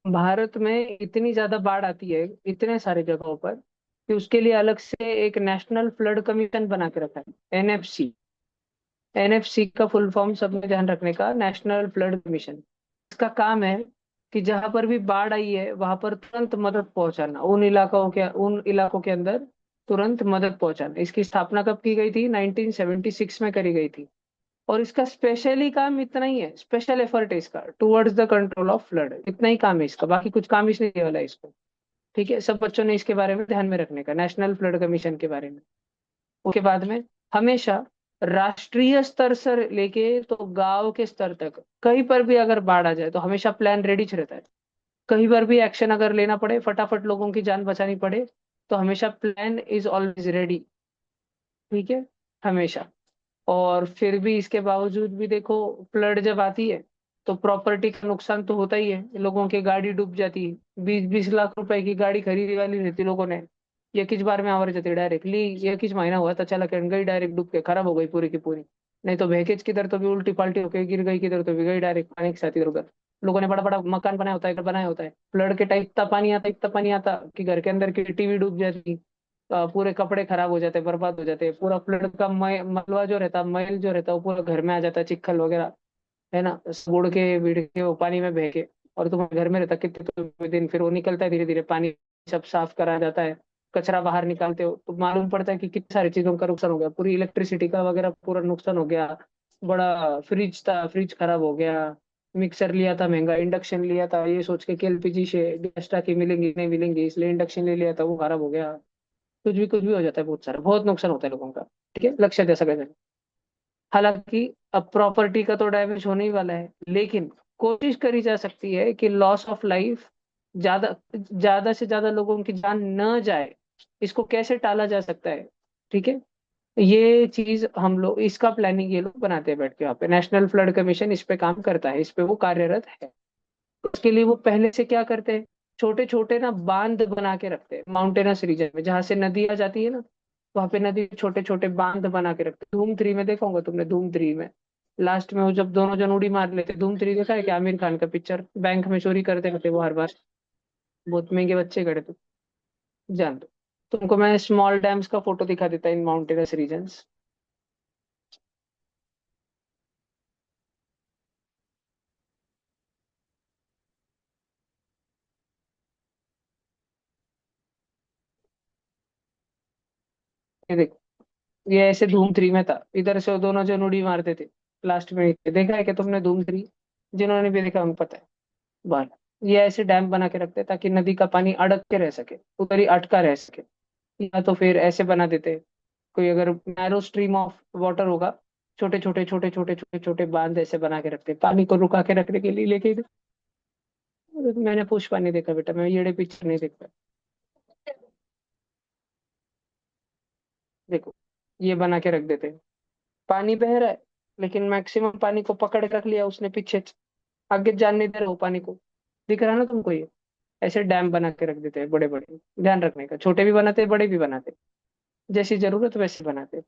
भारत में इतनी ज्यादा बाढ़ आती है इतने सारे जगहों पर कि उसके लिए अलग से एक नेशनल फ्लड कमीशन बना के रखा है, एनएफसी। एनएफसी का फुल फॉर्म सब में ध्यान रखने का, नेशनल फ्लड कमीशन। इसका काम है कि जहां पर भी बाढ़ आई है वहां पर तुरंत मदद पहुंचाना, उन इलाकों के अंदर तुरंत मदद पहुंचाना। इसकी स्थापना कब की गई थी? 1976 में करी गई थी। और इसका स्पेशली काम इतना ही है, स्पेशल एफर्ट है इसका towards the control of flood, इतना ही काम है इसका, बाकी कुछ काम इसने नहीं वाला है इसको। ठीक है, सब बच्चों ने इसके बारे में ध्यान में रखने का, नेशनल फ्लड कमीशन के बारे में। उसके बाद में हमेशा राष्ट्रीय स्तर से लेके तो गांव के स्तर तक कहीं पर भी अगर बाढ़ आ जाए तो हमेशा प्लान रेडी रहता है। कहीं पर भी एक्शन अगर लेना पड़े, फटाफट लोगों की जान बचानी पड़े, तो हमेशा प्लान इज ऑलवेज रेडी। ठीक है, हमेशा। और फिर भी इसके बावजूद भी देखो, फ्लड जब आती है तो प्रॉपर्टी का नुकसान तो होता ही है, लोगों की गाड़ी डूब जाती है। 20-20 लाख रुपए की गाड़ी खरीदी वाली रहती लोगों ने, ये किस बार में आवर जाती डायरेक्टली, ये किस महीना हुआ था चला के गई डायरेक्ट डूब के खराब हो गई पूरी की पूरी। नहीं तो बहकेज किधर तो भी उल्टी पाल्टी होकर गिर गई, किधर तो भी गई डायरेक्ट पानी के साथ इधर उधर। लोगों ने बड़ा बड़ा मकान बनाया होता है, घर बनाया होता है, फ्लड के टाइप इतना पानी आता कि घर के अंदर की टीवी डूब जाती। पूरे कपड़े खराब हो जाते, बर्बाद हो जाते, पूरा फ्लड का मलबा जो रहता, मैल जो रहता, वो पूरा घर में आ जाता, चिक्कल वगैरह, है ना, सब उड़ के बिड़ के वो पानी में बह के। और तुम्हारे घर में रहता कितने तो दिन, फिर वो निकलता है धीरे धीरे पानी, सब साफ करा जाता है, कचरा बाहर निकालते हो तो मालूम पड़ता है कि कितनी सारी चीजों का नुकसान हो गया, पूरी इलेक्ट्रिसिटी का वगैरह पूरा नुकसान हो गया। बड़ा फ्रिज था, फ्रिज खराब हो गया। मिक्सर लिया था महंगा, इंडक्शन लिया था ये सोच के कि एलपीजी से गैस टाकी मिलेंगी नहीं मिलेंगी, इसलिए इंडक्शन ले लिया था, वो खराब हो गया। कुछ भी हो जाता है, बहुत सारा बहुत नुकसान होता है लोगों का। ठीक है, लक्ष्य दे सके। हालांकि अब प्रॉपर्टी का तो डैमेज होने ही वाला है, लेकिन कोशिश करी जा सकती है कि लॉस ऑफ लाइफ ज्यादा ज्यादा से ज्यादा लोगों की जान न जाए, इसको कैसे टाला जा सकता है। ठीक है, ये चीज हम लोग इसका प्लानिंग ये लोग बनाते हैं बैठ के, वहाँ पे नेशनल फ्लड कमीशन इस पे काम करता है, इस पे वो कार्यरत है। उसके लिए वो पहले से क्या करते हैं, छोटे छोटे ना बांध बना के रखते हैं माउंटेनस रीजन में, जहां से नदी आ जाती है ना, वहां पे नदी छोटे छोटे बांध बना के रखते हैं। धूम 3 में देखा होगा तुमने, धूम 3 में लास्ट में वो जब दोनों जन उड़ी मार लेते, धूम 3 देखा है क्या? आमिर खान का पिक्चर, बैंक में चोरी करते करते वो हर बार, बहुत महंगे बच्चे खड़े थे, जान दो। तुमको मैं स्मॉल डैम्स का फोटो दिखा देता इन माउंटेनस रीजन्स। ये देखो, ये ऐसे धूम 3 में था, इधर से वो दोनों जन उड़ी मारते थे लास्ट में। देखा है क्या तुमने धूम 3? जिन्होंने भी देखा उनको पता है। बाल, ये ऐसे डैम बना के रखते हैं ताकि नदी का पानी अड़क के रह सके, उधर ही अटका रह सके। या तो फिर ऐसे बना देते हैं, कोई अगर नैरो स्ट्रीम ऑफ वाटर होगा, छोटे छोटे बांध ऐसे बना के रखते हैं पानी को रुका के रखने के लिए। लेकिन मैंने पुष्पा नहीं देखा बेटा, मैं ये पिक्चर नहीं देखता। देखो, ये बना के रख देते हैं, पानी बह रहा है लेकिन मैक्सिमम पानी को पकड़ के रख लिया उसने पीछे, आगे जाने नहीं दे रहा वो पानी को। दिख रहा है ना तुमको ये? ऐसे डैम बना के रख देते हैं बड़े बड़े, ध्यान रखने का, छोटे भी बनाते हैं बड़े भी बनाते हैं, जैसी जरूरत वैसे बनाते हैं।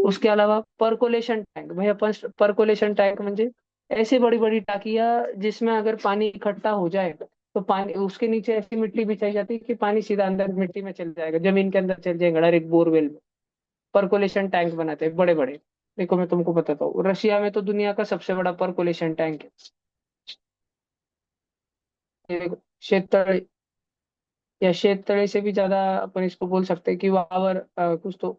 उसके अलावा परकोलेशन टैंक, भैया परकोलेशन टैंक म्हणजे ऐसी बड़ी बड़ी टाकियां जिसमें अगर पानी इकट्ठा हो जाए तो पानी उसके नीचे ऐसी मिट्टी बिछाई जाती है कि पानी सीधा अंदर मिट्टी में चल जाएगा, जमीन के अंदर चल जाएगा डायरेक्ट बोरवेल में। परकोलेशन टैंक बनाते हैं बड़े बड़े। देखो मैं तुमको बताता हूँ, रशिया में तो दुनिया का सबसे बड़ा परकोलेशन टैंक है। ये देखो, शेततळे, या शेततळे से भी ज्यादा अपन इसको बोल सकते हैं कि वहां पर कुछ तो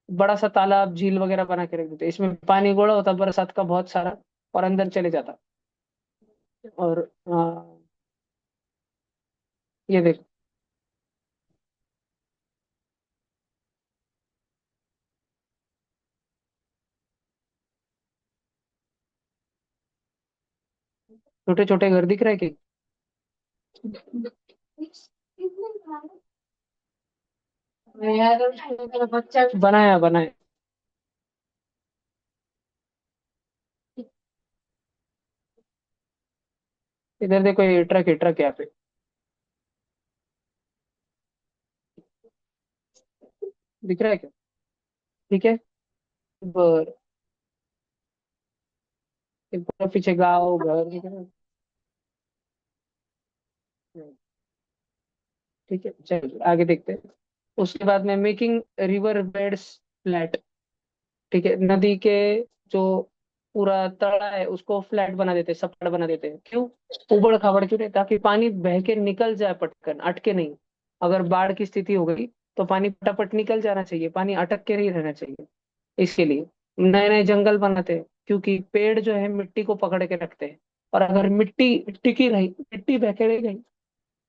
बड़ा सा तालाब झील वगैरह बना के रख देते हैं। इसमें पानी गोला होता है बरसात का बहुत सारा, और अंदर चले जाता। और ये देखो, छोटे छोटे घर दिख रहे हैं कि? बनाया बनाया। इधर देखो, ये ट्रक है, ट्रक यहाँ पे, दिख रहा है क्या? ठीक है, बर, ये पूरा पीछे गाँव घर दिख रहा है। ठीक है, चलिए आगे देखते हैं। उसके बाद में मेकिंग रिवर बेड्स फ्लैट। ठीक है, नदी के जो पूरा तड़ा है उसको फ्लैट बना देते हैं, सपाट बना देते हैं। क्यों? उबड़ खाबड़ क्यों नहीं, ताकि पानी बह के निकल जाए पटकन, अटके नहीं। अगर बाढ़ की स्थिति हो गई तो पानी फटाफट निकल जाना चाहिए, पानी अटक के नहीं रहना चाहिए। इसके लिए नए नए जंगल बनाते हैं, क्योंकि पेड़ जो है मिट्टी को पकड़ के रखते हैं। और अगर मिट्टी टिकी रही, मिट्टी बह के रह गई,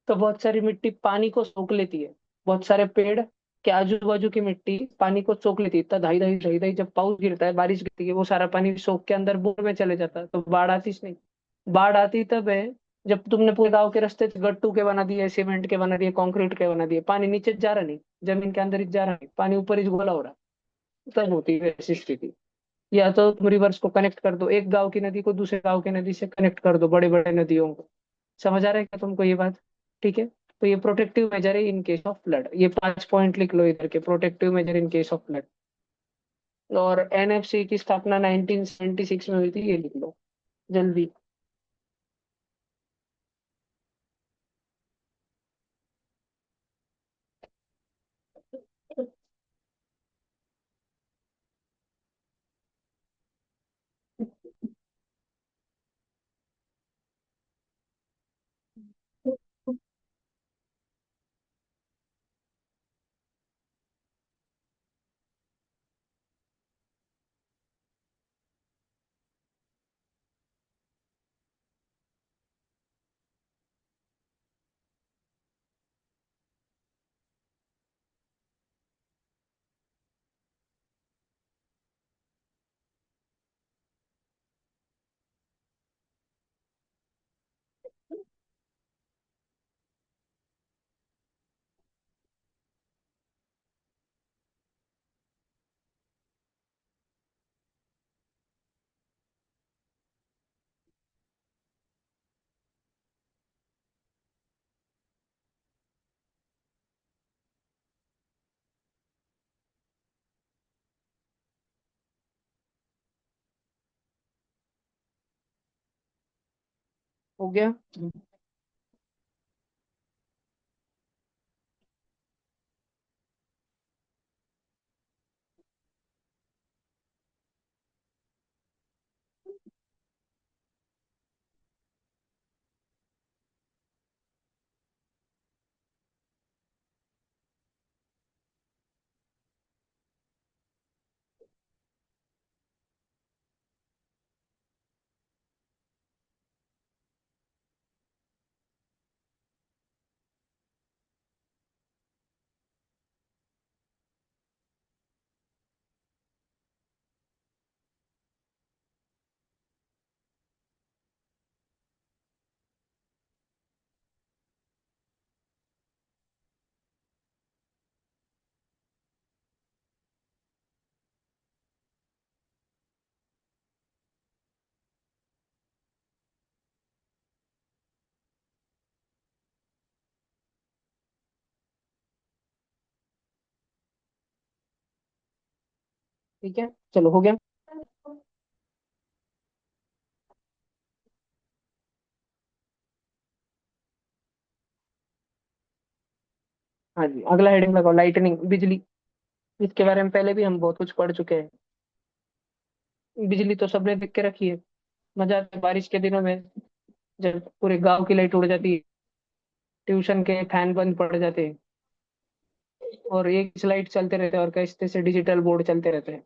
तो बहुत सारी मिट्टी पानी को सोख लेती है। बहुत सारे पेड़ के आजू बाजू की मिट्टी पानी को सोख लेती है। इतना धाई धाई धाई धाई जब पाउस गिरता है, बारिश गिरती है, वो सारा पानी सोख के अंदर बोर में चले जाता है, तो बाढ़ आती नहीं। बाढ़ आती तब है जब तुमने पूरे गांव के रास्ते गट्टू के बना दिए, सीमेंट के बना दिए, कंक्रीट के बना दिए, पानी नीचे जा रहा नहीं, जमीन के अंदर ही जा रहा नहीं, पानी ऊपर ही घोला हो रहा। तब होती है ऐसी स्थिति। या तो तुम रिवर्स को कनेक्ट कर दो, एक गांव की नदी को दूसरे गांव की नदी से कनेक्ट कर दो, बड़े बड़े नदियों को। समझ आ रहा है क्या तुमको ये बात? ठीक है, तो ये प्रोटेक्टिव मेजर है इन केस ऑफ फ्लड। ये 5 पॉइंट लिख लो इधर के, protective measure in case of flood. और एनएफसी की स्थापना 1976 में हुई थी, ये लिख लो जल्दी। हो गया। ठीक है, चलो हो गया। हाँ जी, अगला हेडिंग लगाओ, लाइटनिंग, बिजली। इसके बारे में पहले भी हम बहुत कुछ पढ़ चुके हैं। बिजली तो सबने देख के रखी है। मजा आता है बारिश के दिनों में, जब पूरे गांव की लाइट उड़ जाती है, ट्यूशन के फैन बंद पड़ जाते हैं, और एक लाइट चलते रहते हैं, और कैसे से डिजिटल बोर्ड चलते रहते हैं,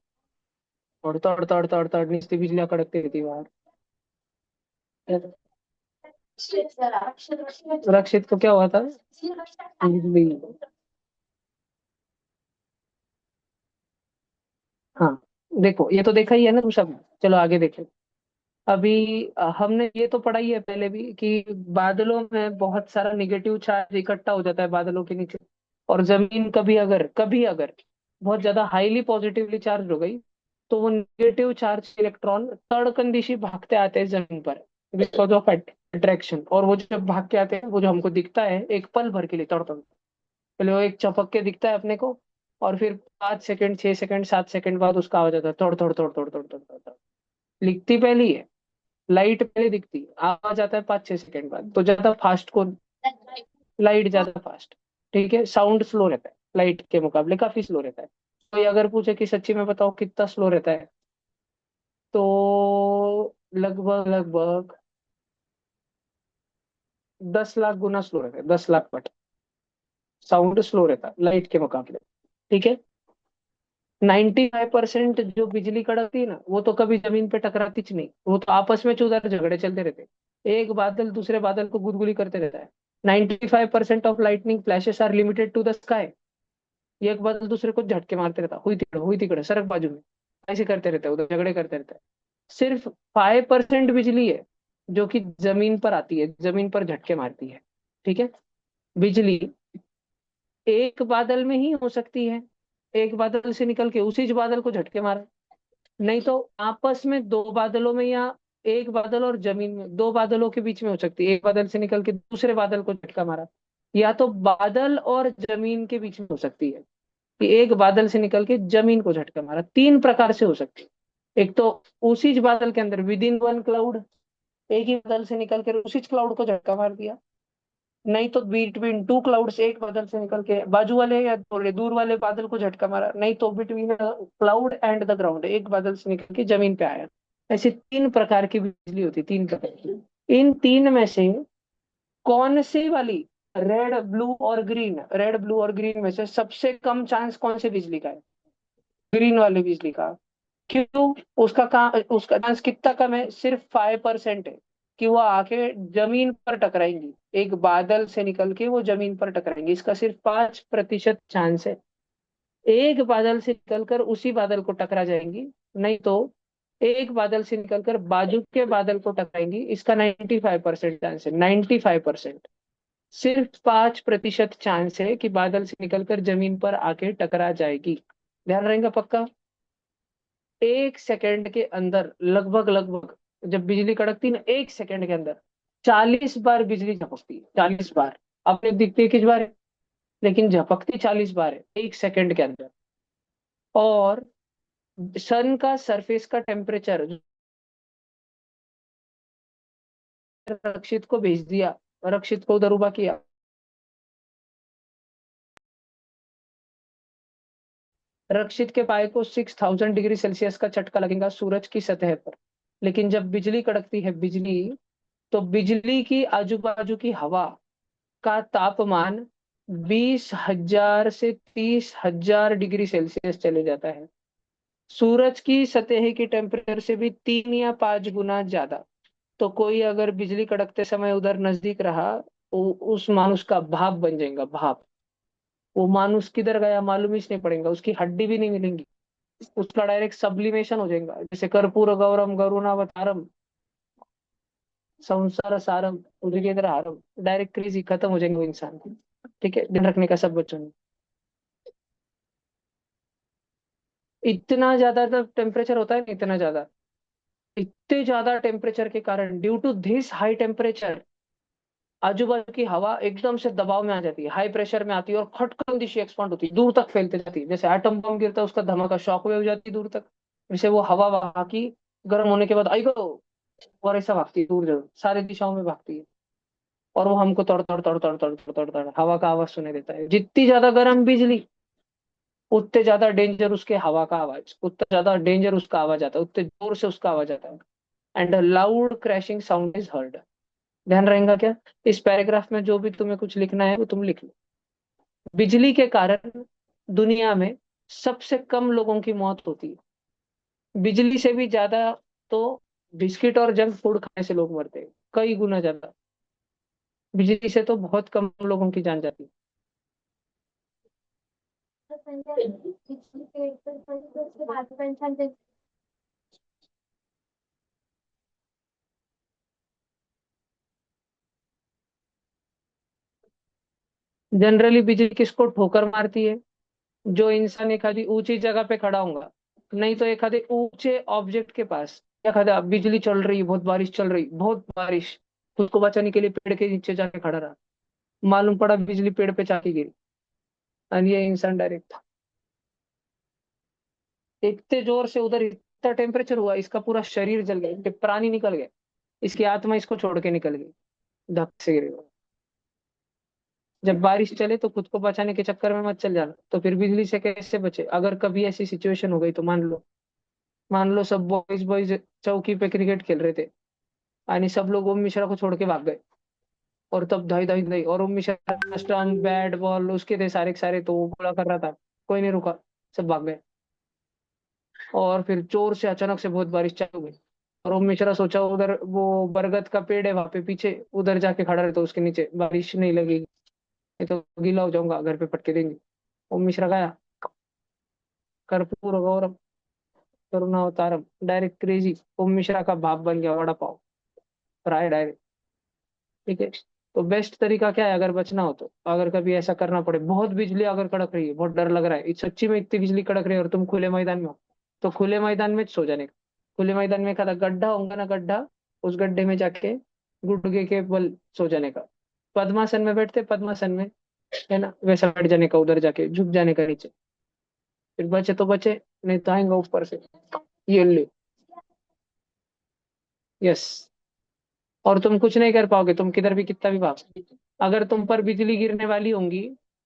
और तड़ तड़ तड़ तड़ नीचे बिजलियां कड़कती रहती है बाहर। रक्षित को क्या हुआ था? बिजली। हाँ, देखो ये तो देखा ही है ना तुम सब। चलो आगे देखो। अभी हमने ये तो पढ़ा ही है पहले भी कि बादलों में बहुत सारा निगेटिव चार्ज इकट्ठा हो जाता है बादलों के नीचे। और जमीन कभी अगर बहुत ज्यादा हाईली पॉजिटिवली चार्ज हो गई, तो वो निगेटिव चार्ज इलेक्ट्रॉन तड़कन भागते आते हैं जमीन पर, बिकॉज ऑफ अट्रैक्शन। और वो जब भाग के आते हैं, वो जो हमको दिखता है एक पल भर के लिए तड़ तड़, पहले वो एक चपक के दिखता है अपने को, और फिर 5 सेकंड, 6 सेकंड, 7 सेकंड बाद उसका आवाज आता है तोड़ तोड़ तोड़ तोड़ तोड़ तोड़ तोड़ तोड़। लिखती पहली है, लाइट पहले दिखती है, आवाज आता है 5-6 सेकंड बाद, तो ज्यादा फास्ट कौन? लाइट ज्यादा फास्ट। ठीक है, साउंड स्लो रहता है, लाइट के मुकाबले काफी स्लो रहता है। तो अगर पूछे कि सच्ची में बताओ कितना स्लो रहता है, तो लगभग लगभग 10 लाख गुना स्लो रहता है, 10 लाख। साउंड स्लो रहता है लाइट के मुकाबले। ठीक है। 95% जो बिजली कड़कती है ना, वो तो कभी जमीन पे टकराती च नहीं, वो तो आपस में उधर झगड़े चलते रहते हैं। एक बादल दूसरे बादल को गुदगुदी करते रहता है। 95% of lightning flashes are limited to the sky. ये एक बादल दूसरे को झटके मारते रहता, हुई तिकड़े सड़क बाजू में, ऐसे करते रहते हैं, उधर झगड़े करते रहते हैं। सिर्फ 5% बिजली है जो कि जमीन पर आती है, जमीन पर झटके मारती है। ठीक है। बिजली एक बादल में ही हो सकती है, एक बादल से निकल के उसी बादल को झटके मारा। नहीं तो आपस में दो बादलों में, या एक बादल और जमीन में, दो बादलों के बीच में हो सकती है, एक बादल से निकल के दूसरे बादल को झटका मारा। या तो बादल और जमीन के बीच में हो सकती है कि एक बादल से निकल के जमीन को झटका मारा। तीन प्रकार से हो सकती है। एक तो उसी बादल के अंदर विद इन वन क्लाउड, एक ही बादल से निकल कर उसी क्लाउड को झटका मार दिया। नहीं तो बिटवीन टू क्लाउड्स, एक बादल से निकल के बाजू वाले या थोड़े दूर वाले बादल को झटका मारा। नहीं तो between cloud and the ground, एक बादल से निकल के जमीन पे आया। ऐसे तीन प्रकार की बिजली होती है, तीन प्रकार की। इन तीन में से कौन सी वाली, रेड ब्लू और ग्रीन, रेड ब्लू और ग्रीन में से सबसे कम चांस कौन से बिजली का है? ग्रीन वाली बिजली का। क्यों? उसका चांस कितना कम है? सिर्फ 5% है कि वो आके जमीन पर टकराएंगी, एक बादल से निकल के वो जमीन पर टकराएंगी। इसका सिर्फ 5% चांस है। एक बादल से निकलकर उसी बादल को टकरा जाएंगी। नहीं तो एक बादल से निकलकर बाजू के बादल को टकराएंगी। इसका 95% चांस है, 95%। सिर्फ 5% चांस है कि बादल से निकलकर जमीन पर आके टकरा जाएगी। ध्यान रहेगा पक्का। 1 सेकंड के अंदर लगभग लगभग, जब बिजली कड़कती है ना, 1 सेकंड के अंदर 40 बार बिजली झपकती है, 40 बार। अपने दिखती है किस बार है, लेकिन झपकती 40 बार है 1 सेकंड के अंदर। और सन का सरफेस का टेम्परेचर रक्षित को भेज दिया, रक्षित को उधर उबा किया। रक्षित के पाए को 6000 डिग्री सेल्सियस का झटका लगेगा सूरज की सतह पर। लेकिन जब बिजली कड़कती है, बिजली, तो बिजली की आजू बाजू की हवा का तापमान 20,000 से 30,000 डिग्री सेल्सियस चले जाता है। सूरज की सतह की टेम्परेचर से भी 3 या 5 गुना ज्यादा। तो कोई अगर बिजली कड़कते समय उधर नजदीक रहा, उस मानुष का भाप बन जाएगा, भाप। वो मानुष किधर गया मालूम ही नहीं पड़ेगा, उसकी हड्डी भी नहीं मिलेंगी। उसका डायरेक्ट सब्लिमेशन हो जाएगा, जैसे कर्पूर गौरम गरुणावतारम संसार सारम उदयेंद्र हारम। डायरेक्ट क्रेज ही खत्म हो जाएंगे वो इंसान। ठीक है, ध्यान रखने का सब बच्चों ने। इतना ज्यादा जब टेम्परेचर होता है ना, इतना ज्यादा, इतने ज्यादा टेम्परेचर के कारण, due to this high temperature, आजू बाजू की हवा एकदम से दबाव में आ जाती है, हाई प्रेशर में आती है, और खटकन दिशा एक्सपांड होती है, दूर तक फैलते जाती है। जैसे एटम बम गिरता है, उसका धमाका, शॉक वेव जाती है दूर तक। वैसे वो हवा वहां की गर्म होने के बाद आई गो, और ऐसा भागती है दूर जरूर, सारी दिशाओं में भागती है। और वो हमको तड़ तड़ तड़ तड़ तड़ तड़ तड़ तड़ हवा का आवाज सुनाई देता है। जितनी ज्यादा गर्म बिजली, उतने ज्यादा डेंजर उसके हवा का आवाज, उतना ज्यादा डेंजर उसका आवाज आता है, उतने जोर से उसका आवाज आता है। And loud crashing sound is heard. ध्यान रहेगा क्या? इस पैराग्राफ में जो भी तुम्हें कुछ लिखना है वो तुम लिख लो। बिजली के कारण दुनिया में सबसे कम लोगों की मौत होती है। बिजली से भी ज्यादा तो बिस्किट और जंक फूड खाने से लोग मरते हैं, कई गुना ज्यादा। बिजली से तो बहुत कम लोगों की जान जाती है। जनरली बिजली किसको ठोकर मारती है? जो इंसान एक आधी ऊंची जगह पे खड़ा होगा, नहीं तो एक आधे ऊंचे ऑब्जेक्ट के पास। एक आधा बिजली चल रही, बहुत बारिश चल रही, बहुत बारिश, खुद को बचाने के लिए पेड़ के नीचे जाके खड़ा रहा, मालूम पड़ा बिजली पेड़ पे जाके गिरी, और ये इंसान डायरेक्ट था। इतने जोर से उधर इतना टेम्परेचर हुआ, इसका पूरा शरीर जल गया, इनके प्राणी निकल गए, इसकी आत्मा इसको छोड़ के निकल गई, धक से गिर गया। जब बारिश चले तो खुद को बचाने के चक्कर में मत चल जाना। तो फिर बिजली से कैसे बचे? अगर कभी ऐसी सिचुएशन हो गई तो मान लो सब बॉयज बॉयज चौकी पे क्रिकेट खेल रहे थे, यानी सब लोग ओम मिश्रा को छोड़ के भाग गए, और तब धाई धाई धाई, और ओम मिश्रा स्टंप बैट बॉल उसके थे सारे के सारे, तो वो गोला कर रहा था, कोई नहीं रुका, सब भाग गए। और फिर जोर से अचानक से बहुत बारिश चालू हो गई, और ओम मिश्रा सोचा उधर वो बरगद का पेड़ है वहां पे पीछे, उधर जाके खड़ा रहता उसके नीचे, बारिश नहीं लगेगी, नहीं तो गीला हो जाऊंगा, घर पे पटके देंगे। ओम मिश्रा गया, कर्पूर गौरव करुणावतारम, डायरेक्ट क्रेजी ओम मिश्रा का बाप बन गया, वड़ा पाव फ्राई डायरेक्ट। ठीक है। तो बेस्ट तरीका क्या है अगर बचना हो तो? अगर कभी ऐसा करना पड़े, बहुत बिजली अगर कड़क रही है, बहुत डर लग रहा है, सच्ची में इतनी बिजली कड़क रही है और तुम खुले मैदान में हो, तो खुले मैदान में सो जाने का। खुले मैदान में का गड्ढा होगा ना, गड्ढा, उस गड्ढे में जाके घुटने के बल सो जाने का। पद्मासन में बैठते, पद्मासन में, है ना, वैसा बैठ जाने का, उधर जाके झुक जाने का नीचे। फिर बचे तो बचे, नहीं तो आएंगे ऊपर से, ये ले। यस। और तुम कुछ नहीं कर पाओगे, तुम किधर भी कितना भी भाग, अगर तुम पर बिजली गिरने वाली होंगी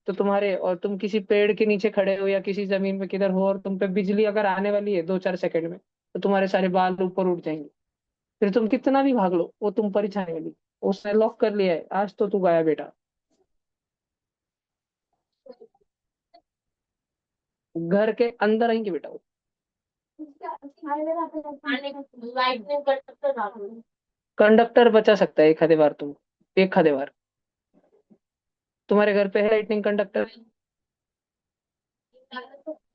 तो तुम्हारे, और तुम किसी पेड़ के नीचे खड़े हो या किसी जमीन में किधर हो, और तुम पे बिजली अगर आने वाली है 2-4 सेकंड में, तो तुम्हारे सारे बाल ऊपर उठ जाएंगे। फिर तुम कितना भी भाग लो, वो तुम पर ही छाने वाली। उसने लॉक कर लिया है, आज तो तू गया बेटा। घर के अंदर आएंगे बेटा वो। कंडक्टर बचा सकता है एक आधे बार तुम, एक आधे बार। तुम्हारे घर पे है लाइटनिंग कंडक्टर?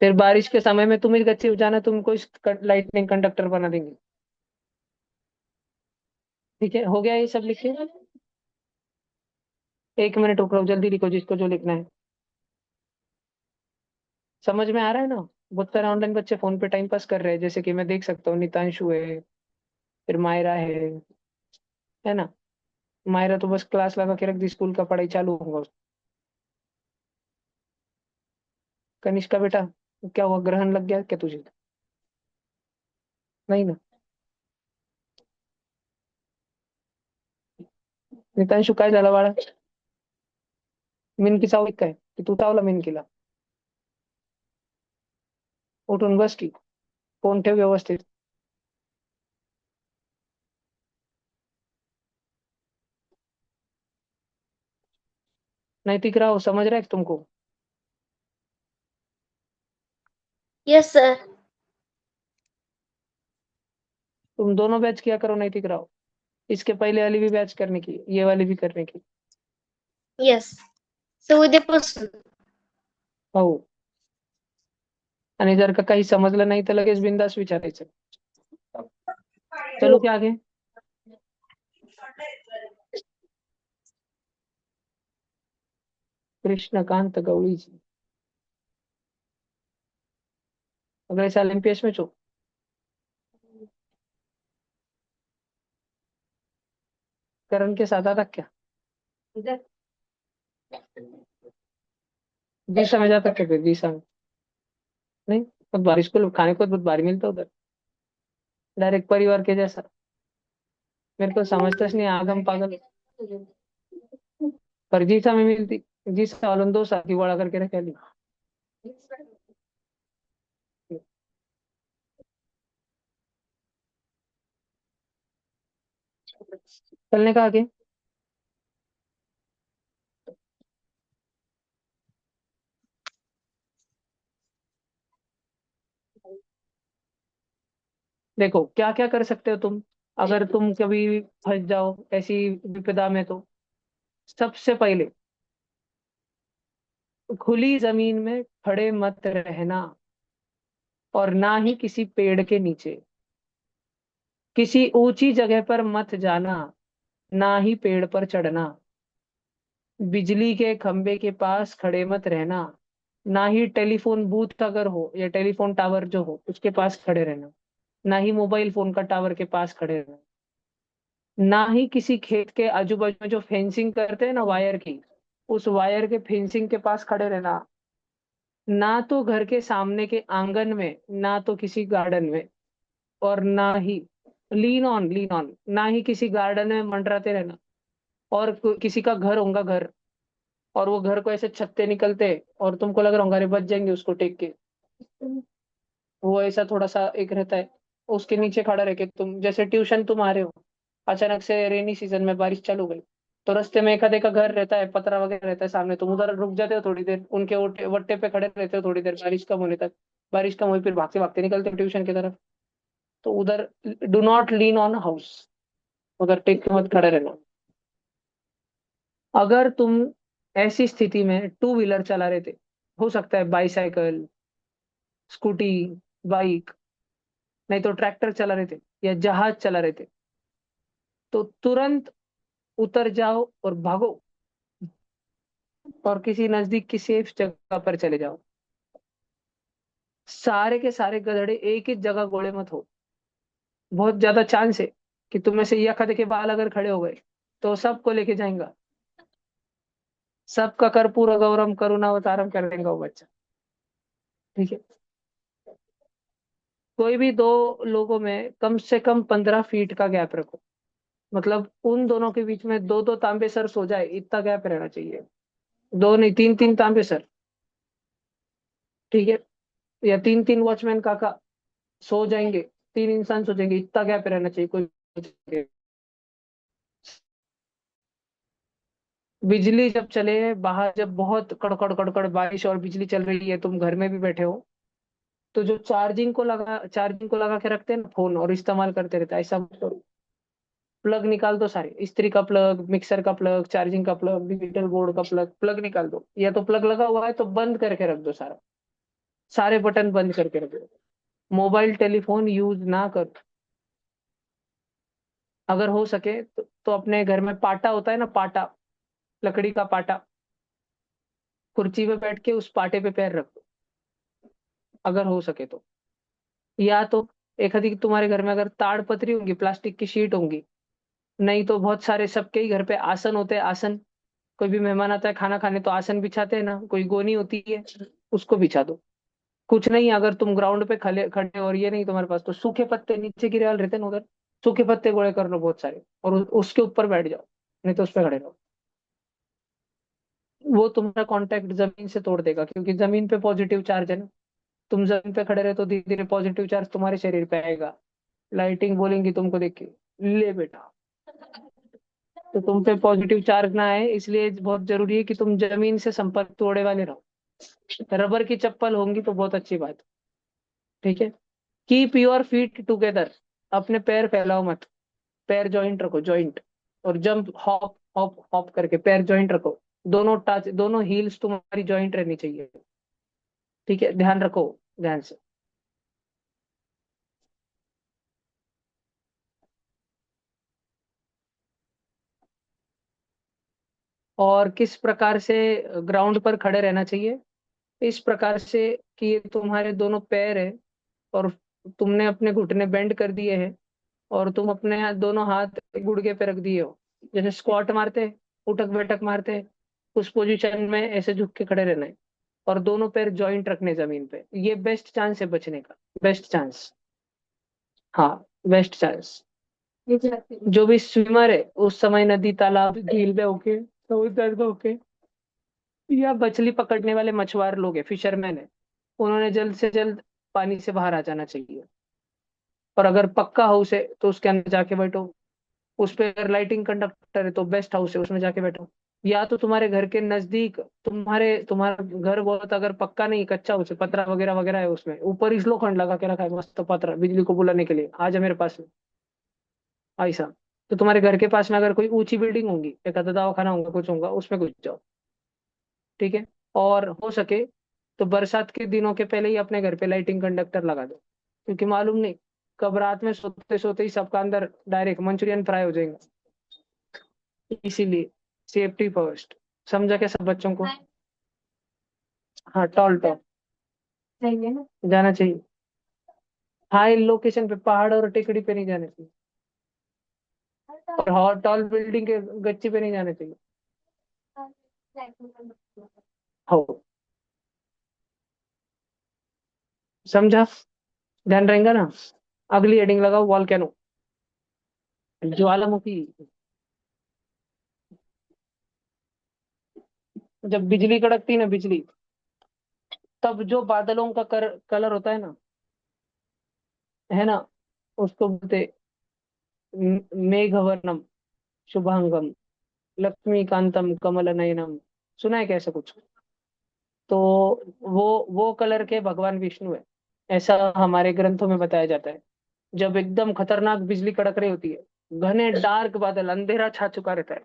फिर बारिश के समय में तुम ही गच्ची जाना, तुमको इस लाइटनिंग कंडक्टर बना देंगे। ठीक है, हो गया ये सब लिखे? 1 मिनट रुक रहा हूँ, जल्दी लिखो जिसको जो लिखना है। समझ में आ रहा है ना? बहुत सारे ऑनलाइन बच्चे फोन पे टाइम पास कर रहे हैं, जैसे कि मैं देख सकता हूँ, नितांशु है, फिर मायरा है ना। मायरा तो बस क्लास लगा के रख दी, स्कूल का पढ़ाई चालू होगा। कनिष्का बेटा, क्या हुआ, ग्रहण लग गया क्या तुझे? नहीं ना? नितांशु काय झाला बाळा? मिनकी चावली काय की तू चावला मिनकीला? उठून बस की, फोन ठेव व्यवस्थित. नैतिक राहो, समझ रहा है तुमको? Yes sir. तुम दोनों बैच किया करो, नैतिक राहो, इसके पहले वाली भी बैच करने की, ये वाली भी करने की. यस. सो उद्यापासून. हो. आणि जर का काही समजलं नाही तर लगेच बिंदास विचारायचं. चलो क्या आगे? कृष्णकांत गौड़ी जी, अगले साल एमपीएस में छो. करण के साथ आता क्या? जीसा में जा सकते, फिर जीसा में नहीं, बहुत बारिश को खाने को बहुत भारी मिलता उधर, डायरेक्ट परिवार के जैसा. मेरे को समझताच नहीं, आगम पागल. पर जीसा में मिलती, जीसा वालों 2 साल की बड़ा करके रखे ली. चलने का आगे. देखो क्या क्या कर सकते हो तुम, अगर तुम कभी फंस जाओ ऐसी विपदा में, तो सबसे पहले खुली जमीन में खड़े मत रहना, और ना ही किसी पेड़ के नीचे, किसी ऊंची जगह पर मत जाना, ना ही पेड़ पर चढ़ना, बिजली के खंबे के पास खड़े मत रहना, ना ही टेलीफोन बूथ अगर हो या टेलीफोन टावर जो हो उसके पास खड़े रहना, ना ही मोबाइल फोन का टावर के पास खड़े रहना, ना ही किसी खेत के आजू बाजू में जो फेंसिंग करते हैं ना वायर की, उस वायर के फेंसिंग के पास खड़े रहना, ना तो घर के सामने के आंगन में, ना तो किसी गार्डन में, और ना ही लीन ऑन, ना ही किसी गार्डन में मंडराते रहना, और किसी का घर होगा घर, और वो घर को ऐसे छत्ते निकलते, और तुमको लग रहा होगा अरे बच जाएंगे उसको टेक के। वो ऐसा थोड़ा सा एक रहता है, उसके नीचे खड़ा रह के तुम जैसे ट्यूशन तुम आ रहे हो, अचानक से रेनी सीजन में बारिश चालू हो गई, तो रास्ते में एक आधे का घर रहता है, पतरा वगैरह रहता है सामने, तुम उधर रुक जाते हो थोड़ी देर, उनके वट्टे पे खड़े रहते हो थोड़ी देर बारिश कम होने तक। बारिश कम हुई फिर भागते भागते निकलते हो ट्यूशन की तरफ। तो उधर do not lean on house, उधर टेक के मत खड़े रहना। अगर तुम ऐसी स्थिति में टू व्हीलर चला रहे थे, हो सकता है बाईसाइकिल, स्कूटी, बाइक, नहीं तो ट्रैक्टर चला रहे थे या जहाज चला रहे थे, तो तुरंत उतर जाओ और भागो, और किसी नजदीक की सेफ जगह पर चले जाओ। सारे के सारे गधड़े एक ही जगह गोले मत हो। बहुत ज्यादा चांस है कि तुम में से ये खदे के बाल अगर खड़े हो गए तो सबको लेके जाएगा, सबका कर्पूर गौरम करुणावतारम कर देगा वो बच्चा। ठीक है। कोई भी दो लोगों में कम से कम 15 फीट का गैप रखो, मतलब उन दोनों के बीच में दो दो तांबे सर सो जाए इतना गैप रहना चाहिए। दो नहीं, तीन तीन तांबे सर। ठीक है। या तीन तीन वॉचमैन काका सो जाएंगे, तीन इंसान सो जाएंगे, इतना गैप रहना चाहिए कोई। बिजली जब चले बाहर, जब बहुत कड़कड़ कड़कड़ बारिश और बिजली चल रही है, तुम घर में भी बैठे हो, तो जो चार्जिंग को लगा के रखते हैं ना फोन और इस्तेमाल करते रहते हैं, ऐसा मत करो। प्लग निकाल दो सारे, इस्त्री का प्लग, मिक्सर का प्लग, चार्जिंग का प्लग, डिजिटल बोर्ड का प्लग, प्लग निकाल दो, या तो प्लग लगा हुआ है तो बंद करके रख दो सारा, सारे बटन बंद करके रख दो। मोबाइल टेलीफोन यूज ना करो। अगर हो सके तो अपने घर में पाटा होता है ना, पाटा, लकड़ी का पाटा, कुर्सी पे बैठ के उस पाटे पे पैर रख दो, अगर हो सके तो। या तो एक आधी तुम्हारे घर में अगर ताड़ पतरी होंगी, प्लास्टिक की शीट होंगी, नहीं तो बहुत सारे सबके ही घर पे आसन होते हैं, आसन। कोई भी मेहमान आता है खाना खाने तो आसन बिछाते हैं ना, कोई गोनी होती है, उसको बिछा दो। कुछ नहीं, अगर तुम ग्राउंड पे खड़े खड़े और ये नहीं तुम्हारे पास, तो सूखे पत्ते नीचे गिरे वाले रहते हैं ना उधर, सूखे पत्ते गोड़े कर लो बहुत सारे, और उसके ऊपर बैठ जाओ, नहीं तो उस पर खड़े रहो। वो तुम्हारा कांटेक्ट जमीन से तोड़ देगा, क्योंकि जमीन पे पॉजिटिव चार्ज है ना। तुम जमीन पे खड़े रहे तो धीरे धीरे पॉजिटिव चार्ज तुम्हारे शरीर पे आएगा। लाइटिंग बोलेंगी तुमको देख के, ले बेटा। तो तुम पे पॉजिटिव चार्ज ना आए, इसलिए बहुत जरूरी है कि तुम जमीन से संपर्क तोड़े वाले रहो। रबर की चप्पल होंगी तो बहुत अच्छी बात। ठीक है। कीप योर फीट टुगेदर, अपने पैर फैलाओ मत, पैर जॉइंट रखो, जॉइंट। और जंप हॉप हॉप हॉप करके पैर जॉइंट रखो, दोनों टच, दोनों हील्स तुम्हारी जॉइंट रहनी चाहिए। ठीक है, ध्यान रखो, ध्यान से। और किस प्रकार से ग्राउंड पर खड़े रहना चाहिए? इस प्रकार से कि ये तुम्हारे दोनों पैर है, और तुमने अपने घुटने बेंड कर दिए हैं, और तुम अपने दोनों हाथ गुड़गे पे रख दिए हो, जैसे स्क्वाट मारते हैं, उठक बैठक मारते हैं, उस पोजीशन में ऐसे झुक के खड़े रहना है। और दोनों पैर जॉइंट रखने जमीन पे, ये बेस्ट चांस है बचने का, बेस्ट चांस। हाँ, बेस्ट चांस। जो भी स्विमर है उस समय नदी तालाब झील में होके, समुद्र में होके, या मछली पकड़ने वाले मछुआर लोग हैं, फिशरमैन है, उन्होंने जल्द से जल्द पानी से बाहर आ जाना चाहिए। और अगर पक्का हाउस है तो उसके अंदर जाके बैठो। उस पे अगर लाइटिंग कंडक्टर है तो बेस्ट हाउस है, उसमें जाके बैठो। या तो तुम्हारे घर के नजदीक, तुम्हारा घर बहुत अगर पक्का नहीं, कच्चा हाउस है, पतरा वगैरह वगैरह है, उसमें ऊपर ही लोखंड लगा के रखा है मस्त, तो पतरा बिजली को बुलाने के लिए, आ जा मेरे पास में, ऐसा। तो तुम्हारे घर के पास में अगर कोई ऊंची बिल्डिंग होंगी, एक आधा दवाखाना होगा, कुछ होगा, उसमें घुस जाओ। ठीक है। और हो सके तो बरसात के दिनों के पहले ही अपने घर पे लाइटिंग कंडक्टर लगा दो, क्योंकि मालूम नहीं कब रात में सोते सोते ही सबका अंदर डायरेक्ट मंचूरियन फ्राई हो जाएगा। इसीलिए सेफ्टी फर्स्ट, समझा क्या सब बच्चों को? हाँ, टॉल टॉप जाना चाहिए। हाई लोकेशन पे, पहाड़ और टेकड़ी पे नहीं जाना चाहिए, और हॉट टॉल बिल्डिंग के गच्ची पे नहीं जाना चाहिए। हो, समझा? ध्यान रहेगा ना? अगली हेडिंग लगाओ, वॉल्केनो, ज्वालामुखी। जब बिजली कड़कती ना, बिजली, तब जो बादलों का कलर होता है ना, उसको बोलते मेघवर्णम शुभांगम लक्ष्मीकांतम कमल नयनम। सुना है क्या ऐसा कुछ? तो वो कलर के भगवान विष्णु है, ऐसा हमारे ग्रंथों में बताया जाता है। जब एकदम खतरनाक बिजली कड़क रही होती है, घने डार्क बादल, अंधेरा छा चुका रहता है,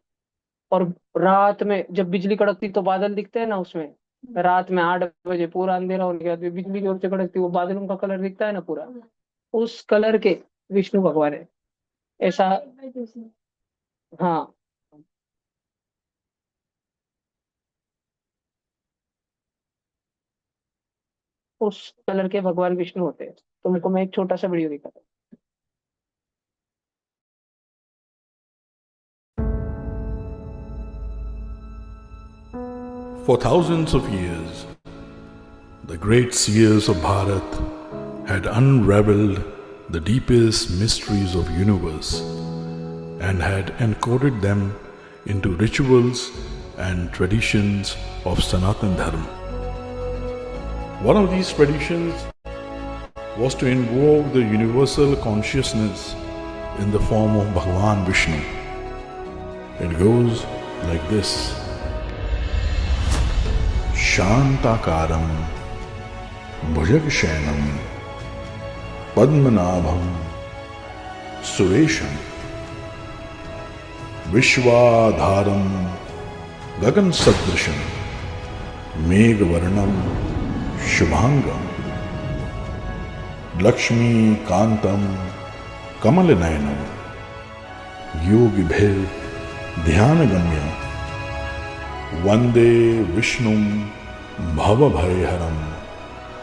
और रात में जब बिजली कड़कती तो बादल दिखते हैं ना उसमें, रात में 8 बजे पूरा अंधेरा होने के बाद भी बिजली जोर से कड़कती, वो बादलों का कलर दिखता है ना पूरा, उस कलर के विष्णु भगवान है, ऐसा। हाँ, उस कलर के भगवान विष्णु होते हैं। तुमको मैं एक छोटा सा वीडियो दिखाता For thousands of years, the great seers of Bharat had unraveled the deepest mysteries of universe and had encoded them into rituals and traditions of Sanatan Dharma. One of these traditions was to invoke the universal consciousness in the form of Bhagavan Vishnu. It goes like this: Shantakaram Bhujagshayanam Padmanabham Suresham Vishwadharam Gagan Sadrisham Meghvarnam Shubhangam Lakshmi Kantam Kamalanayanam Yogibhir Dhyanagamyam Vande Vishnum Bhavabhayharam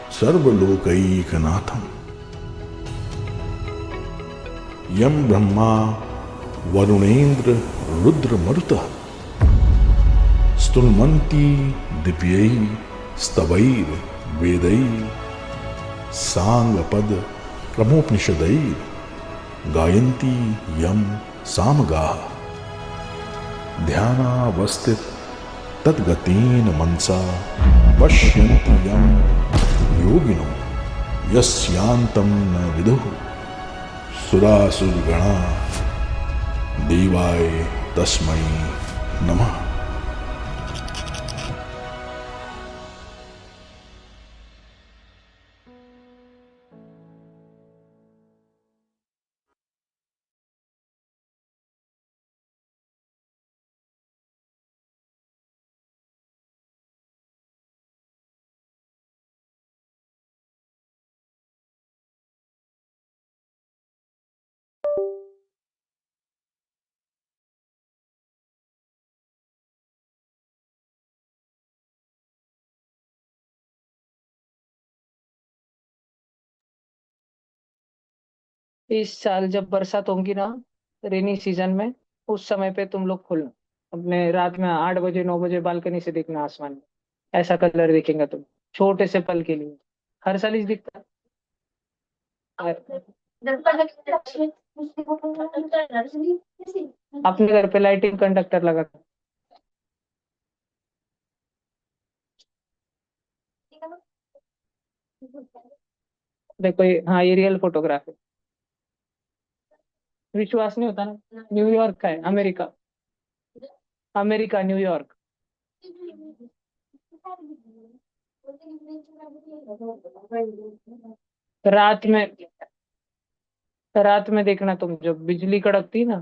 Sarvalokaikanatham Yam Brahma Varunendra Rudra Maruta Stulmanti Dipyai Stavair Vedai Sangapad Pramopnishadair Gayanti Yam Samagaha Dhyanavastit Tadgateen Mansa Pashyanti Yam Yogino Yasyantam Na Viduhu Surasudgana Devai Tasmai Namah. इस साल जब बरसात होगी ना, rainy season में, उस समय पे तुम लोग खोलना अपने, रात में 8 बजे 9 बजे बालकनी से देखना आसमान में, ऐसा कलर देखेंगे तुम, छोटे से पल के लिए। हर साल ही दिखता है। अपने घर पे लाइटिंग कंडक्टर लगा कर। देखो ये, हाँ, ये रियल फोटोग्राफ है। विश्वास नहीं होता ना, न्यूयॉर्क का है, अमेरिका, अमेरिका न्यूयॉर्क। रात में, रात में देखना तुम, जब बिजली कड़कती ना,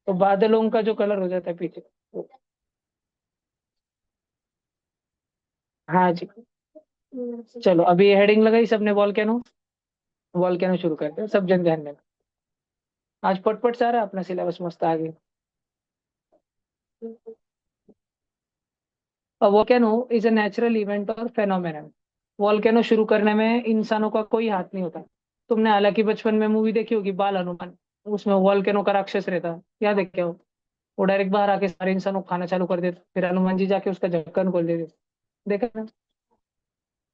तो बादलों का जो कलर हो जाता है पीछे। हाँ जी। चलो, अभी हेडिंग लगाई सबने, वॉल्केनो, वॉल्केनो शुरू करते हैं, सब जन ध्यान देना। आज पटपट सारा अपना सिलेबस मस्त आ गया। Volcano is a natural event और फेनोमेनन। वॉल्केनो शुरू करने में इंसानों का कोई हाथ नहीं होता। तुमने हालांकि बचपन में मूवी देखी होगी, बाल हनुमान, उसमें वॉल्केनो का राक्षस रहता है, याद है क्या? वो डायरेक्ट बाहर आके सारे इंसानों को खाना चालू कर देते, फिर हनुमान जी जाके उसका ढक्कन खोल देते। देखा ना?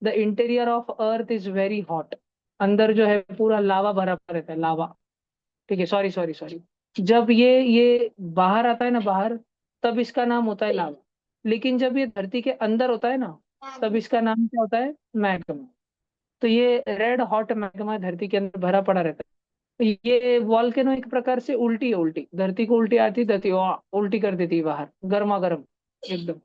The interior of earth is very hot. अंदर जो है पूरा लावा भरा पड़ा रहता है, लावा। ठीक है, सॉरी सॉरी सॉरी। जब ये बाहर आता है ना, बाहर, तब इसका नाम होता है लावा। लेकिन जब ये धरती के अंदर होता है ना, तब इसका नाम क्या होता है? मैग्मा। तो ये रेड हॉट मैग्मा धरती के अंदर भरा पड़ा रहता है। ये वॉल्केनो एक प्रकार से उल्टी है, उल्टी धरती को उल्टी आती, धरती उल्टी कर देती है बाहर, गर्मा गर्म एकदम।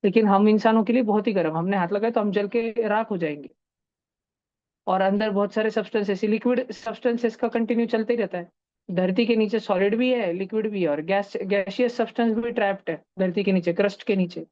लेकिन हम इंसानों के लिए बहुत ही गर्म, हमने हाथ लगाए तो हम जल के राख हो जाएंगे। और अंदर बहुत सारे सब्सटेंसेस, लिक्विड सब्सटेंसेस का कंटिन्यू चलते ही रहता है। धरती के नीचे सॉलिड भी है, लिक्विड भी है, और गैसियस सब्सटेंस भी ट्रैप्ड है धरती के नीचे, क्रस्ट के नीचे।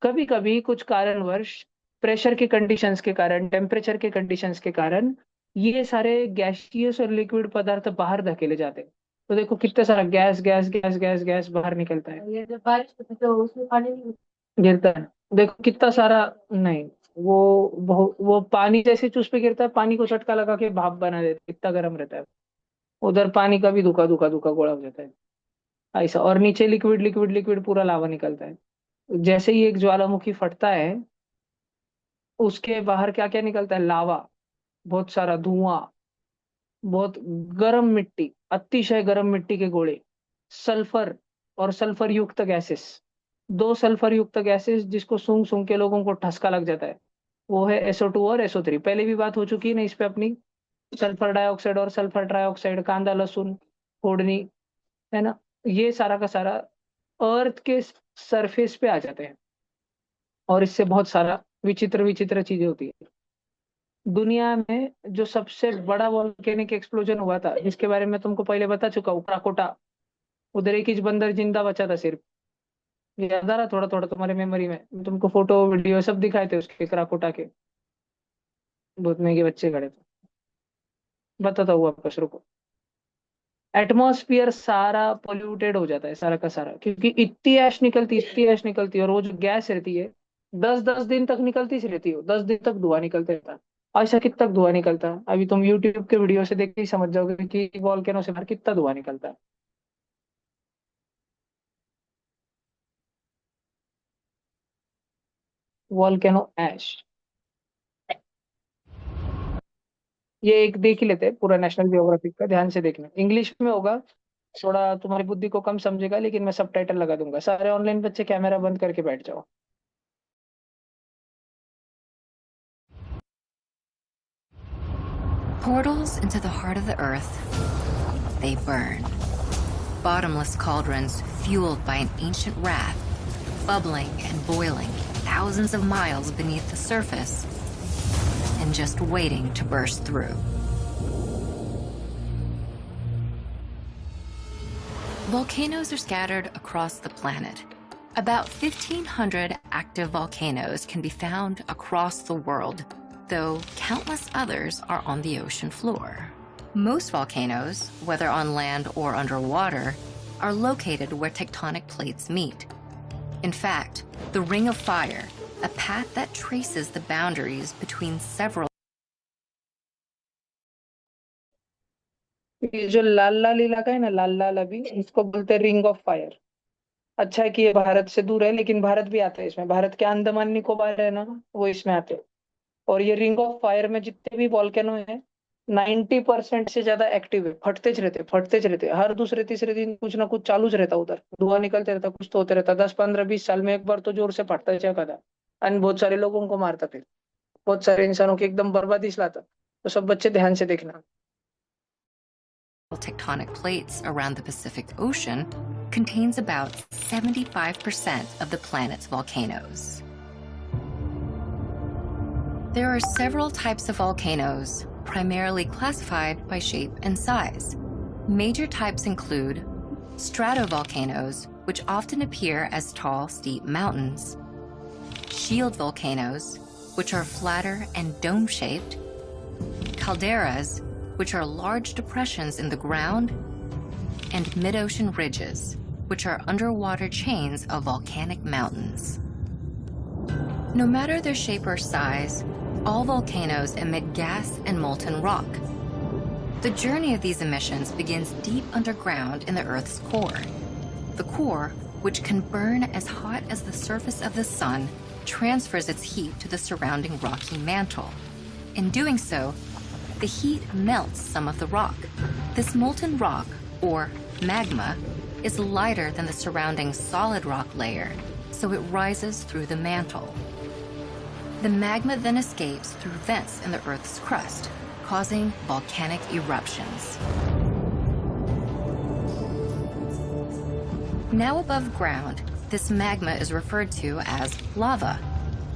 कभी कभी कुछ कारणवश, प्रेशर के कंडीशंस के कारण, टेम्परेचर के कंडीशंस के कारण, ये सारे गैसियस और लिक्विड पदार्थ बाहर धकेले जाते हैं। तो देखो कितना सारा gas gas gas gas gas बाहर निकलता है। ये जब बारिश होती है तो उसमें पानी नहीं गिरता है, देखो कितना सारा। नहीं, वो पानी जैसे चूस पे गिरता है, पानी को झटका लगा के भाप बना देता है, इतना गर्म रहता है। उधर पानी का भी दुका दुका दुका गोला हो जाता है ऐसा। और नीचे लिक्विड लिक्विड लिक्विड पूरा लावा निकलता है। जैसे ही एक ज्वालामुखी फटता है, उसके बाहर क्या क्या निकलता है? लावा, बहुत सारा धुआं, बहुत गर्म मिट्टी, अतिशय गर्म मिट्टी के गोले, सल्फर और सल्फर युक्त गैसेस। दो सल्फर युक्त गैसेस जिसको सूंघ सूंघ के लोगों को ठसका लग जाता है, वो है SO2 और SO3। पहले भी बात हो चुकी है ना इस पे अपनी, सल्फर डाइऑक्साइड और सल्फर ट्राइऑक्साइड, कांदा लहसुन फोड़नी, है ना। ये सारा का सारा अर्थ के सरफेस पे आ जाते हैं, और इससे बहुत सारा विचित्र विचित्र चीजें होती है। दुनिया में जो सबसे बड़ा वॉल्केनिक एक्सप्लोजन हुआ था, जिसके बारे में तुमको पहले बता चुका हूँ, क्राकोटा, उधर एक इंच बंदर जिंदा बचा था सिर्फ। याद आ रहा थोड़ा थोड़ा तुम्हारे मेमोरी में? तुमको फोटो वीडियो सब दिखाए थे उसके, क्राकोटा के। बहुत महंगे बच्चे खड़े थे। बताता हुआ आपको, रुको। एटमॉस्फियर सारा पोल्यूटेड हो जाता है सारा का सारा, क्योंकि इतनी ऐश निकलती है, और वो जो गैस रहती है 10-10 दिन तक निकलती सी रहती है, 10 दिन तक धुआं निकलते रहता है। ऐसा कितना तक धुआं निकलता है, अभी तुम यूट्यूब के वीडियो से देख के ही समझ जाओगे कि वॉल्केनो से बाहर कितना धुआं निकलता है। वॉल्केनो ऐश, ये एक देख ही लेते हैं पूरा नेशनल जियोग्राफिक का, ध्यान से देखना। इंग्लिश में होगा, थोड़ा तुम्हारी बुद्धि को कम समझेगा, लेकिन मैं सबटाइटल लगा दूंगा। सारे ऑनलाइन बच्चे कैमरा बंद करके बैठ जाओ। Portals into the heart of the earth, they burn. Bottomless cauldrons fueled by an ancient wrath, bubbling and boiling thousands of miles beneath the surface and just waiting to burst through. Volcanoes are scattered across the planet. About 1,500 active volcanoes can be found across the world, though countless others are on the ocean floor. Most volcanoes, whether on land or underwater, are located where tectonic plates meet. In fact, the Ring of Fire, a path that traces the boundaries between several. ये जो लाल लाल इलाका है ना, लाल लाल, अभी इसको बोलते हैं ring of fire. अच्छा है कि ये भारत से दूर है, लेकिन भारत भी आता है इसमें। भारत के अंडमान निकोबार है ना, वो इसमें आते हैं। और ये रिंग ऑफ फायर में जितने भी वॉल्केनो है, 90% से ज्यादा एक्टिव है, फटते रहते, हर दूसरे तीसरे दिन कुछ ना कुछ चालू रहता, उधर धुआं निकलते रहता, कुछ तो होते रहता। 10-15-20 साल में एक बार तो जोर से फटता है कदा, और बहुत सारे लोगों को मारता, फिर बहुत सारे इंसानों की एकदम बर्बादी लाता। तो सब बच्चे ध्यान से देखना। Tectonic plates around the Pacific Ocean contains about 75% of the planet's volcanoes. There are several types of volcanoes, primarily classified by shape and size. Major types include stratovolcanoes, which often appear as tall, steep mountains; shield volcanoes, which are flatter and dome-shaped; calderas, which are large depressions in the ground; and mid-ocean ridges, which are underwater chains of volcanic mountains. No matter their shape or size, all volcanoes emit gas and molten rock. The journey of these emissions begins deep underground in the Earth's core. The core, which can burn as hot as the surface of the sun, transfers its heat to the surrounding rocky mantle. In doing so, the heat melts some of the rock. This molten rock, or magma, is lighter than the surrounding solid rock layer, so it rises through the mantle. The magma then escapes through vents in the Earth's crust, causing volcanic eruptions. Now above ground, this magma is referred to as lava,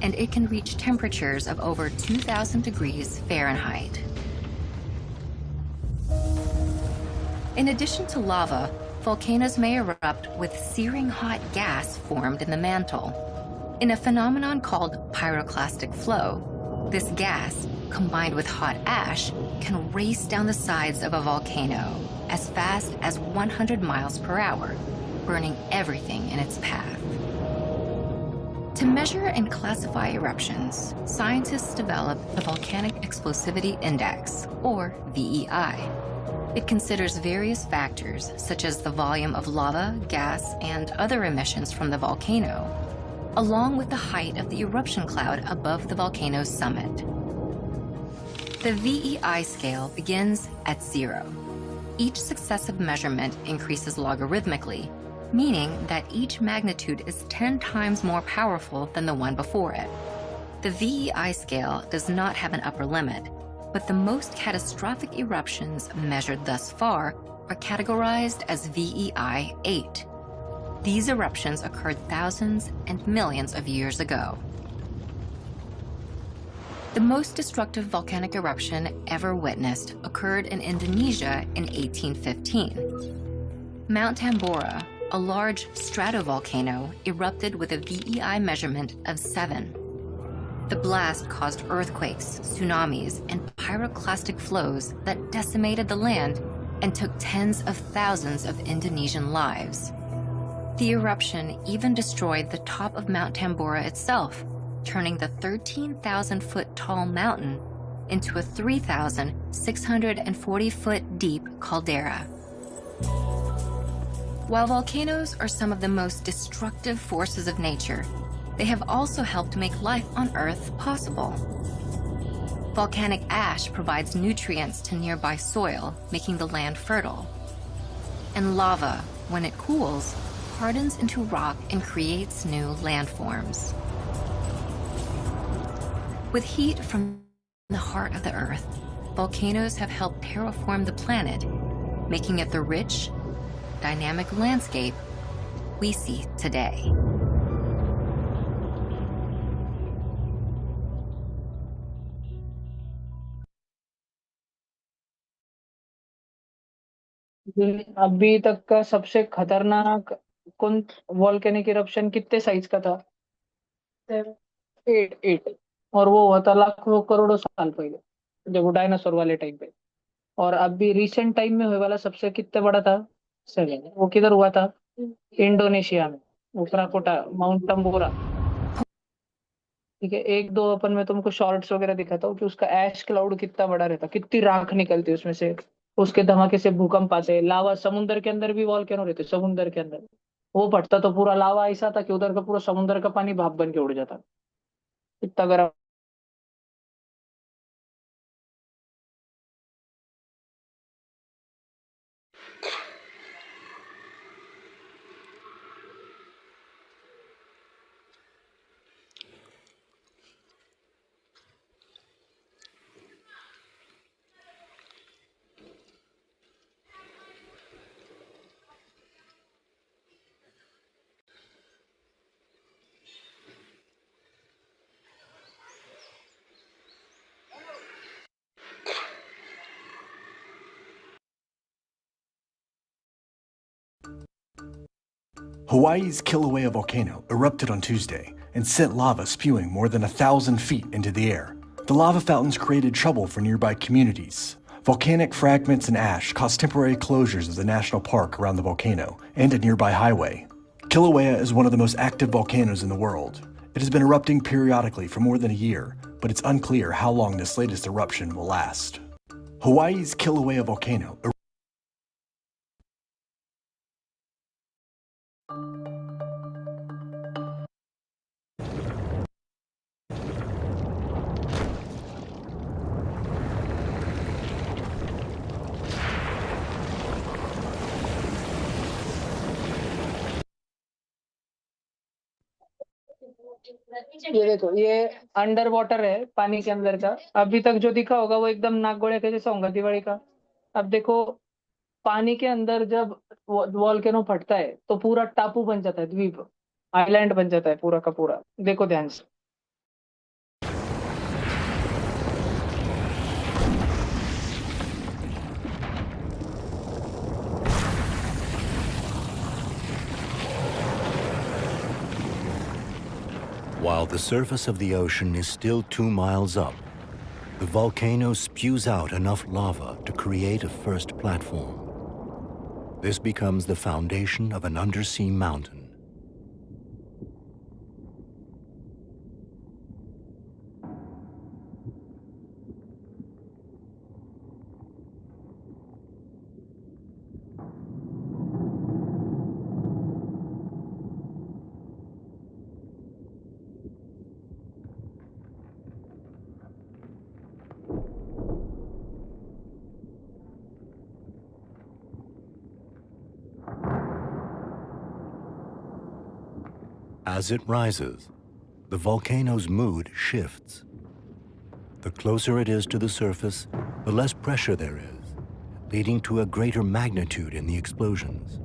and it can reach temperatures of over 2,000 degrees Fahrenheit. In addition to lava, volcanoes may erupt with searing hot gas formed in the mantle. In a phenomenon called pyroclastic flow, this gas, combined with hot ash, can race down the sides of a volcano as fast as 100 miles per hour, burning everything in its path. To measure and classify eruptions, scientists developed the Volcanic Explosivity Index, or VEI. It considers various factors, such as the volume of lava, gas, and other emissions from the volcano, along with the height of the eruption cloud above the volcano's summit. The VEI scale begins at 0. Each successive measurement increases logarithmically, meaning that each magnitude is 10 times more powerful than the one before it. The VEI scale does not have an upper limit, but the most catastrophic eruptions measured thus far are categorized as VEI 8. These eruptions occurred thousands and millions of years ago. The most destructive volcanic eruption ever witnessed occurred in Indonesia in 1815. Mount Tambora, a large stratovolcano, erupted with a VEI measurement of 7. The blast caused earthquakes, tsunamis, and pyroclastic flows that decimated the land and took tens of thousands of Indonesian lives. The eruption even destroyed the top of Mount Tambora itself, turning the 13,000-foot tall mountain into a 3,640-foot deep caldera. While volcanoes are some of the most destructive forces of nature, they have also helped make life on Earth possible. Volcanic ash provides nutrients to nearby soil, making the land fertile. And lava, when it cools, hardens into rock and creates new landforms. With heat from the heart of the Earth, volcanoes have helped terraform the planet, making it the rich, dynamic landscape we see today. अभी तक का सबसे खतरनाक कौन volcanic eruption कितने size का था? 8 और वो हुआ था लाखों करोड़ों साल पहले, जब वो डायनासोर वाले टाइम पे। और अभी रिसेंट टाइम में हुए वाला सबसे कितने बड़ा था? 7। वो किधर हुआ था? इंडोनेशिया में, वो क्राकोटा माउंट टम्बोरा। ठीक है, एक दो अपन में तुमको शॉर्ट्स वगैरह दिखाता हूँ कि उसका ऐश क्लाउड कितना बड़ा रहता, कितनी राख निकलती है उसमें से, उसके धमाके से भूकंप आते, लावा समुद्र के अंदर भी वॉल्केनो रहते, समुद्र के अंदर वो फटता तो पूरा लावा ऐसा था कि उधर का पूरा समुद्र का पानी भाप बन के उड़ जाता, इतना गर्म। Hawaii's Kilauea volcano erupted on Tuesday and sent lava spewing more than 1,000 feet into the air. The lava fountains created trouble for nearby communities. Volcanic fragments and ash caused temporary closures of the national park around the volcano and a nearby highway. Kilauea is one of the most active volcanoes in the world. It has been erupting periodically for more than a year, but it's unclear how long this latest eruption will last. Hawaii's Kilauea volcano ये देखो, ये under water है, पानी के अंदर का। अभी तक जो दिखा होगा वो एकदम नाक गोड़े के जैसा होगा, दिवाली का। अब देखो, पानी के अंदर जब वॉल्केनो फटता है तो पूरा टापू बन जाता है, द्वीप, आइलैंड बन जाता है पूरा का पूरा। देखो ध्यान से। While the surface of the ocean is still 2 miles up, the volcano spews out enough lava to create a first platform. This becomes the foundation of an undersea mountain. As it rises, the volcano's mood shifts. The closer it is to the surface, the less pressure there is, leading to a greater magnitude in the explosions.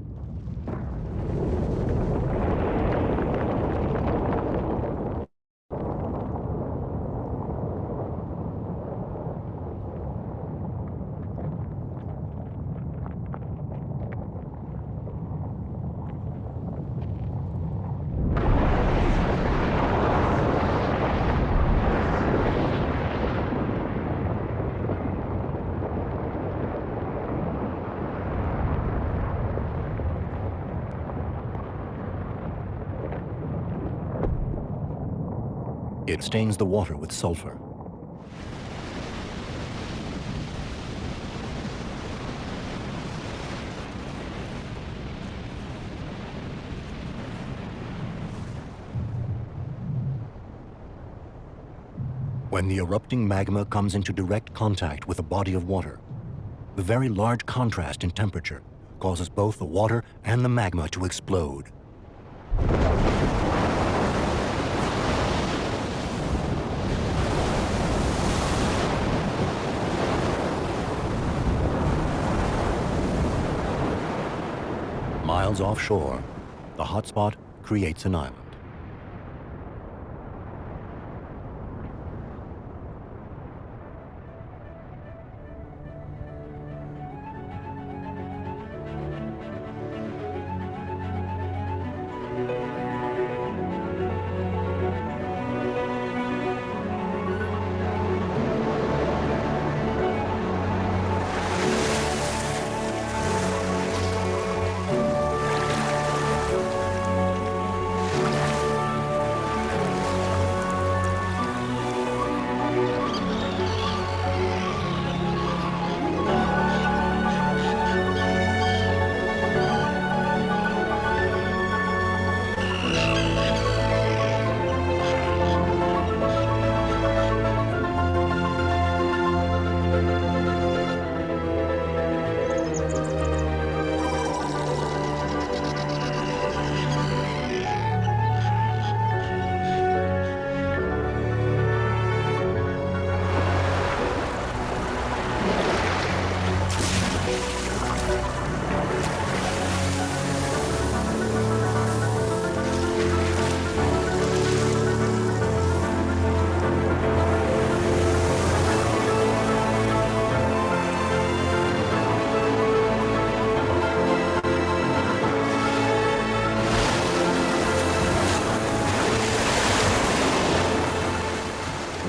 It stains the water with sulfur. When the erupting magma comes into direct contact with a body of water, the very large contrast in temperature causes both the water and the magma to explode. Miles offshore, the hotspot creates an island.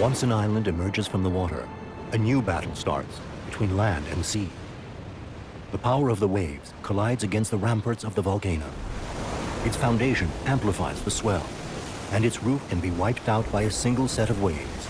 Once an island emerges from the water, a new battle starts between land and sea. The power of the waves collides against the ramparts of the volcano. Its foundation amplifies the swell, and its roof can be wiped out by a single set of waves.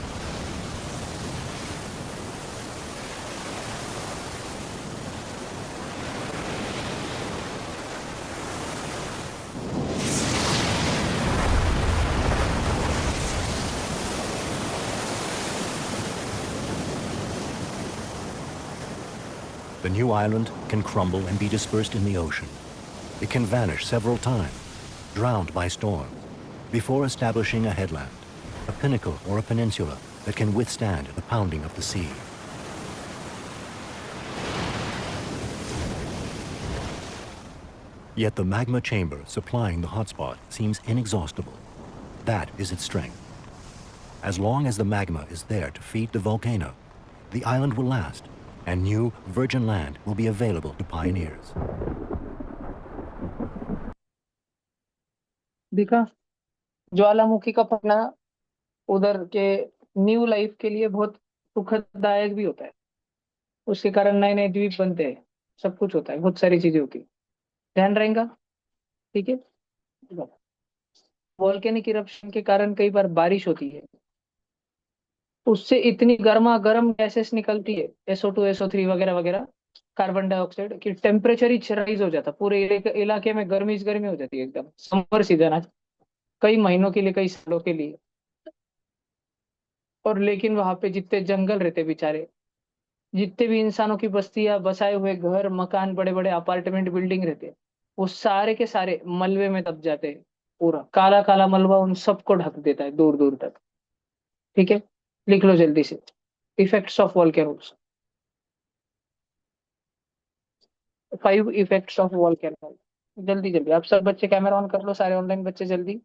The new island can crumble and be dispersed in the ocean. It can vanish several times, drowned by storms, before establishing a headland, a pinnacle or a peninsula that can withstand the pounding of the sea. Yet the magma chamber supplying the hotspot seems inexhaustible. That is its strength. As long as the magma is there to feed the volcano, the island will last, and new virgin land will be available to pioneers. देखा, ज्वालामुखी का फटना उधर के new life के लिए बहुत सुखदायक भी होता है। उसके कारण नए नए द्वीप बनते हैं, सब कुछ होता है, बहुत सारी चीजें होती है। ध्यान रहेगा, ठीक है। वॉल्केनिक इरप्शन के कारण कई बार बारिश होती है, उससे इतनी गर्मा गर्म गैसेस निकलती है, SO2 SO3 वगैरह वगैरह, कार्बन डाइऑक्साइड, कि टेम्परेचर ही राइज हो जाता है। पूरे इलाके में गर्मी गर्मी हो जाती है, एकदम समर सीजन आज, कई महीनों के लिए, कई सालों के लिए। और लेकिन वहां पे जितने जंगल रहते बेचारे, जितने भी इंसानों की बस्तियां, बसाए हुए घर मकान, बड़े बड़े अपार्टमेंट बिल्डिंग रहते हैं, वो सारे के सारे मलबे में दब जाते हैं। पूरा काला काला मलबा उन सबको ढक देता है दूर दूर तक। ठीक है, लिख लो जल्दी से, effects of volcanoes. 5 effects of volcano. जल्दी जल्दी आप सब बच्चे कैमरा ऑन कर लो, सारे ऑनलाइन बच्चे जल्दी।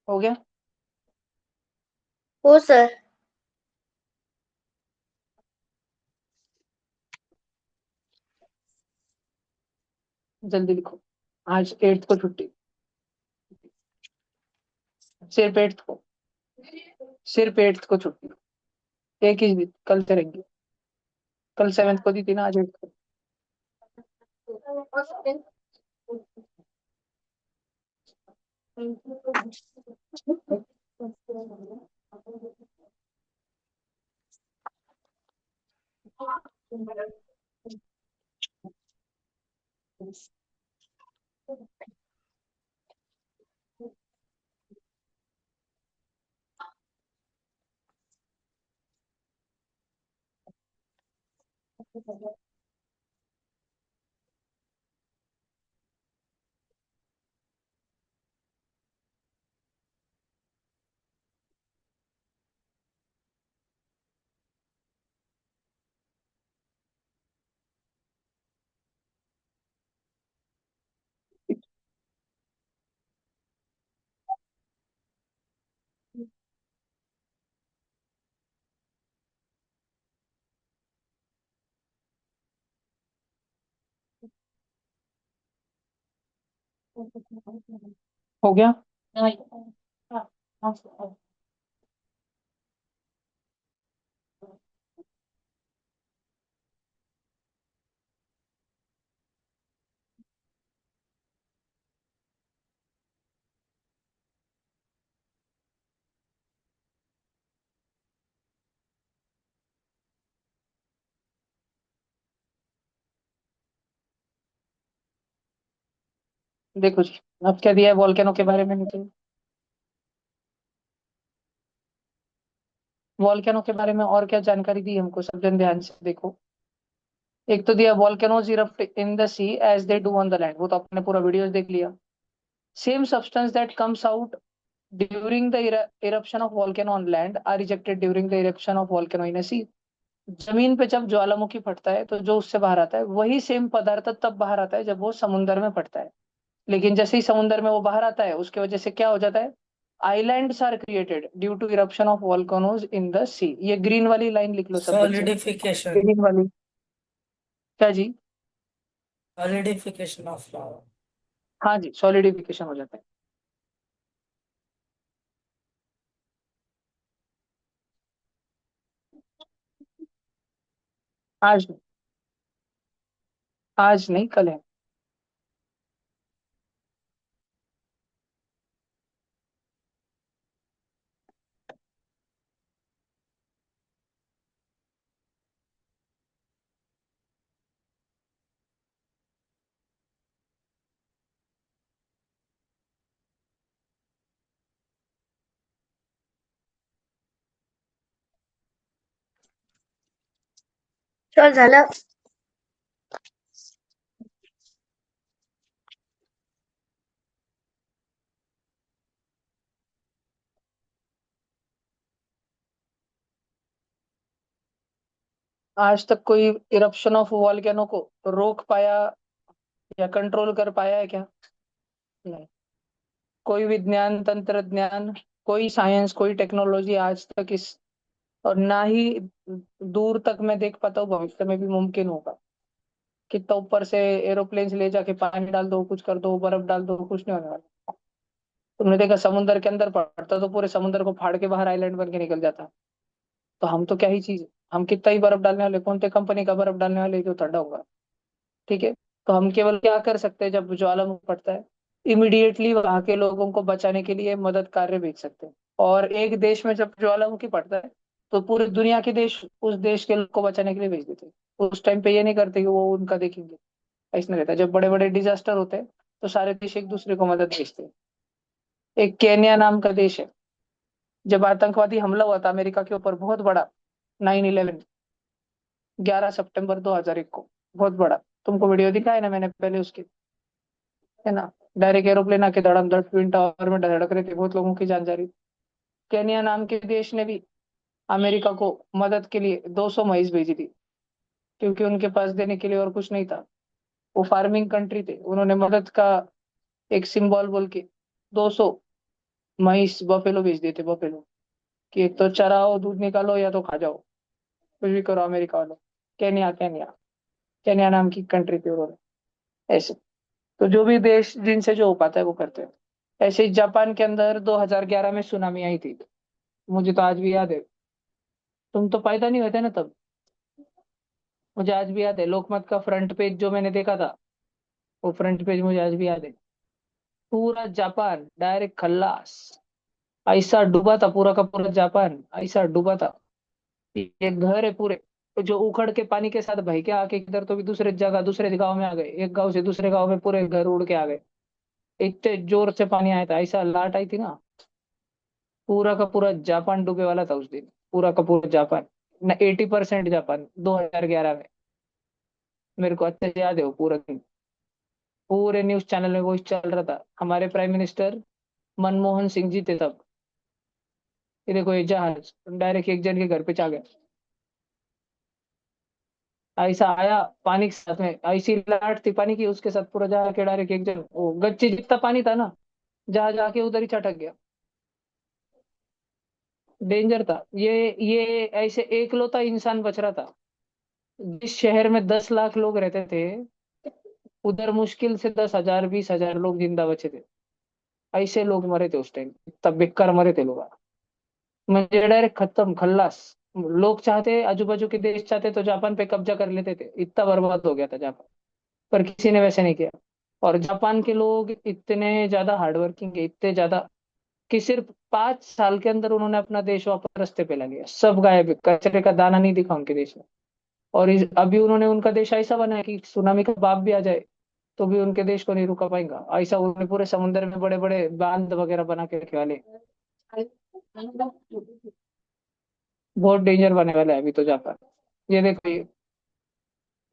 हो गया। हो सर। जल्दी लिखो, आज 8th को छुट्टी, सिर्फ 8th को, सिर्फ 8th को छुट्टी। एक ही दिन, कल से रहेंगे। कल 7th को दी थी ना, आज 8th को। हो गया। देखो जी, अब क्या दिया है वॉल्केनो के बारे में नीचे। वॉल्केनो के बारे में और क्या जानकारी दी हमको, सब जन ध्यान से देखो। एक तो दिया volcanoes erupt in the sea as they do on the land, वो तो आपने पूरा वीडियोस देख लिया। Same substance that comes out during the eruption of volcano on land are ejected during the eruption of volcano in a sea। जमीन पे जब ज्वालामुखी फटता है तो जो उससे बाहर आता है वही सेम पदार्थ तब बाहर आता है जब वो समुंदर में फटता है। लेकिन जैसे ही समुंदर में वो बाहर आता है उसके वजह से क्या हो जाता है, islands are created due to eruption of volcanoes in the sea. ये ग्रीन वाली लाइन लिख लो सब बच्चे, सॉलिडिफिकेशन। ग्रीन वाली। क्या जी? Solidification of lava. हाँ जी, सॉलिडिफिकेशन हो जाता है। आज नहीं, आज नहीं, कल है। चल झालं. आज तक कोई इरप्शन ऑफ वॉल्केनो को रोक पाया या कंट्रोल कर पाया है क्या? नहीं। कोई विज्ञान, तंत्रज्ञान, कोई साइंस, कोई टेक्नोलॉजी आज तक इस, और ना ही दूर तक मैं देख पाता हूँ भविष्य में भी मुमकिन होगा। कितना ऊपर से एरोप्लेन ले जाके पानी डाल दो, कुछ कर दो, बर्फ डाल दो, कुछ नहीं होने वाला। तुमने देखा समुद्र के अंदर पड़ता तो पूरे समुद्र को फाड़ के बाहर आइलैंड बन के निकल जाता। तो हम तो क्या ही चीज है, हम कितना ही बर्फ डालने वाले, कौन सी कंपनी का बर्फ डालने वाले जो ठंडा होगा। ठीक है, तो हम केवल क्या कर सकते हैं, जब ज्वालामुखी फटता है इमिडिएटली वहां के लोगों को बचाने के लिए मदद कार्य भेज सकते हैं। और एक देश में जब ज्वालामुखी फटता है तो पूरी दुनिया के देश उस देश के लोग को बचाने के लिए भेज देते हैं। उस टाइम पे ये नहीं करते कि वो उनका देखेंगे, ऐसा नहीं रहता। जब बड़े बड़े डिजास्टर होते हैं तो सारे देश एक दूसरे को मदद भेजते हैं। एक केन्या नाम का देश है, जब आतंकवादी हमला हुआ था अमेरिका के ऊपर बहुत बड़ा, 9/11, 11 सितंबर 2001 को, बहुत बड़ा। तुमको वीडियो दिखाया ना मैंने पहले उसकी, है ना? डायरेक्ट एरोप्लेन आके धड़म धड़ ट्विन टावर में धड़क रहे थे, बहुत लोगों की जान जा रही थी। केन्या नाम के देश ने भी अमेरिका को मदद के लिए 200 महीस भेजी थी, क्योंकि उनके पास देने के लिए और कुछ नहीं था। वो फार्मिंग कंट्री थे, उन्होंने मदद का एक सिंबल बोल के 200 महीस बफेलो भेज दिए थे, बफेलो, कि एक तो चराओ, दूध निकालो, या तो खा जाओ, कुछ भी करो अमेरिका वालों। केन्या केन्या केन्या नाम की कंट्री थी उन्होंने। ऐसे तो जो भी देश जिनसे जो हो पाता है वो करते हैं। ऐसे ही जापान के अंदर 2011 में सुनामी आई थी, मुझे तो आज भी याद है। तुम तो पैदा नहीं होते ना तब, मुझे आज भी याद है। लोकमत का फ्रंट पेज जो मैंने देखा था, वो फ्रंट पेज मुझे आज भी याद है। पूरा जापान डायरेक्ट खल्लास, ऐसा डूबा था पूरा का पूरा जापान, ऐसा डूबा था। ये घर है पूरे, जो उखड़ के पानी के साथ बह के आके इधर तो भी दूसरे जगह दूसरे गांव में आ गए, एक गांव से दूसरे गांव में पूरे घर उड़ के आ गए। इतने जोर से पानी आया था, ऐसा लाट आई थी ना, पूरा का पूरा जापान डूबे वाला था उस दिन, पूरा का पूरा जापान ना, 80% जापान 2011 में। मेरे को अच्छे से याद है वो पूरा दिन, पूरे न्यूज चैनल में वो चल रहा था। हमारे प्राइम मिनिस्टर मनमोहन सिंह जी थे तब। ये देखो, ये जहाज डायरेक्ट एक जन के घर पे जा गया, ऐसा आया पानी के साथ में, ऐसी लाट थी पानी की, उसके साथ पूरा जाके डायरेक्ट एक जन, वो गच्ची जितना पानी था ना, जहां जाके उधर ही चटक गया। डेंजर था ये ऐसे एकलौता इंसान बच रहा था। जिस शहर में 10 लाख लोग रहते थे, उधर मुश्किल से 10,000 20,000 लोग जिंदा बचे थे। ऐसे लोग मरे थे उस टाइम, तब बेकार मरे थे लोग। मुझे डायरेक्ट खत्म, खल्लास। लोग चाहते, आजू बाजू के देश चाहते तो जापान पे कब्जा कर लेते थे, इतना बर्बाद हो गया था जापान। पर किसी ने वैसे नहीं किया। और जापान के लोग इतने ज्यादा हार्डवर्किंग है, इतने ज्यादा, कि सिर्फ 5 साल के अंदर उन्होंने अपना देश वापस रास्ते पे ला लिया। सब गायब है, कचरे का दाना नहीं दिखा उनके देश में। और अभी उन्होंने उनका देश ऐसा बनाया कि सुनामी का बाप भी आ जाए तो भी उनके देश को नहीं रुका पाएगा। ऐसा उन्होंने पूरे समुद्र में बड़े बड़े बांध वगैरह बना के रखे वाले। बहुत डेंजर बने वाला है अभी तो जापान। ये देखो ये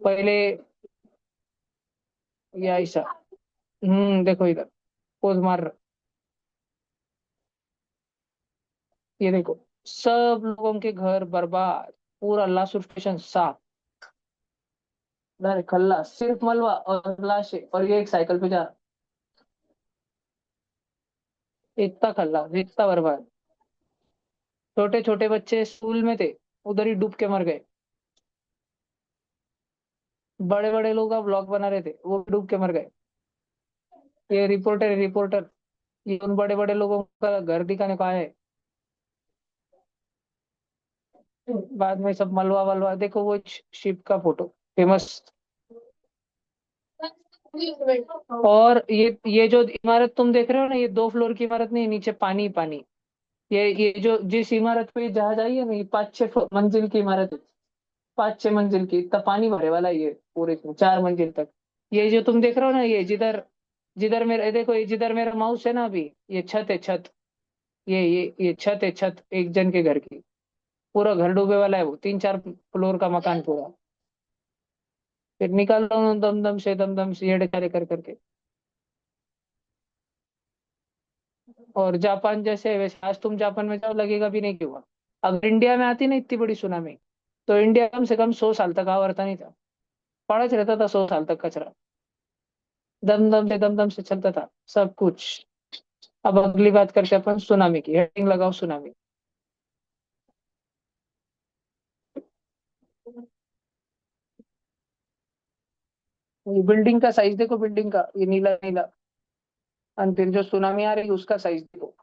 पहले, ये ऐसा, देखो इधर पोज मार रहा। ये देखो सब लोगों के घर बर्बाद, पूरा लासू स्टेशन साफ। अरे खल्ला, सिर्फ मलबा और लाशें, और ये एक साइकिल पे जा रहा। इतना खल्ला, इतना बर्बाद। छोटे छोटे बच्चे स्कूल में थे, उधर ही डूब के मर गए। बड़े बड़े लोग अब ब्लॉग बना रहे थे, वो डूब के मर गए। ये रिपोर्टर है, रिपोर्टर। ये उन बड़े बड़े लोगों का घर दिखाने को आया है। बाद में सब मलबा वलवा, देखो वो शिप का फोटो, फेमस। और ये जो इमारत तुम देख रहे हो ना, ये 2 फ्लोर की इमारत नहीं, नीचे पानी ही पानी। ये जो जिस इमारत पे ये जहाज आई है ना, ये 5-6 मंजिल की इमारत है। 5-6 मंजिल की, इतना पानी भरे वाला है ये पूरे इसमें, 4 मंजिल तक। ये जो तुम देख रहे हो ना, ये जिधर जिधर मेरा देखो, ये जिधर मेरा माउस है ना अभी, ये छत है, छत। ये छत है, छत एक जन के घर की। पूरा घर डूबे वाला है वो, 3-4 फ्लोर का मकान पूरा। फिर निकाल लो दम दम से येड़े चारे कर करके। और जापान जैसे है वैसे, आज तुम जापान में जाओ लगेगा भी नहीं कि हुआ। अगर इंडिया में आती ना इतनी बड़ी सुनामी, तो इंडिया कम से कम 100 साल तक आवर्ता नहीं था। पड़ा रहता था 100 साल तक कचरा। दम दम से चलता था सब कुछ। अब अगली बात करते हैं अपन सुनामी की, हेडिंग लगाओ सुनामी। ये बिल्डिंग का साइज देखो, बिल्डिंग का ये नीला नीला। और फिर जो सुनामी आ रही है उसका साइज देखो।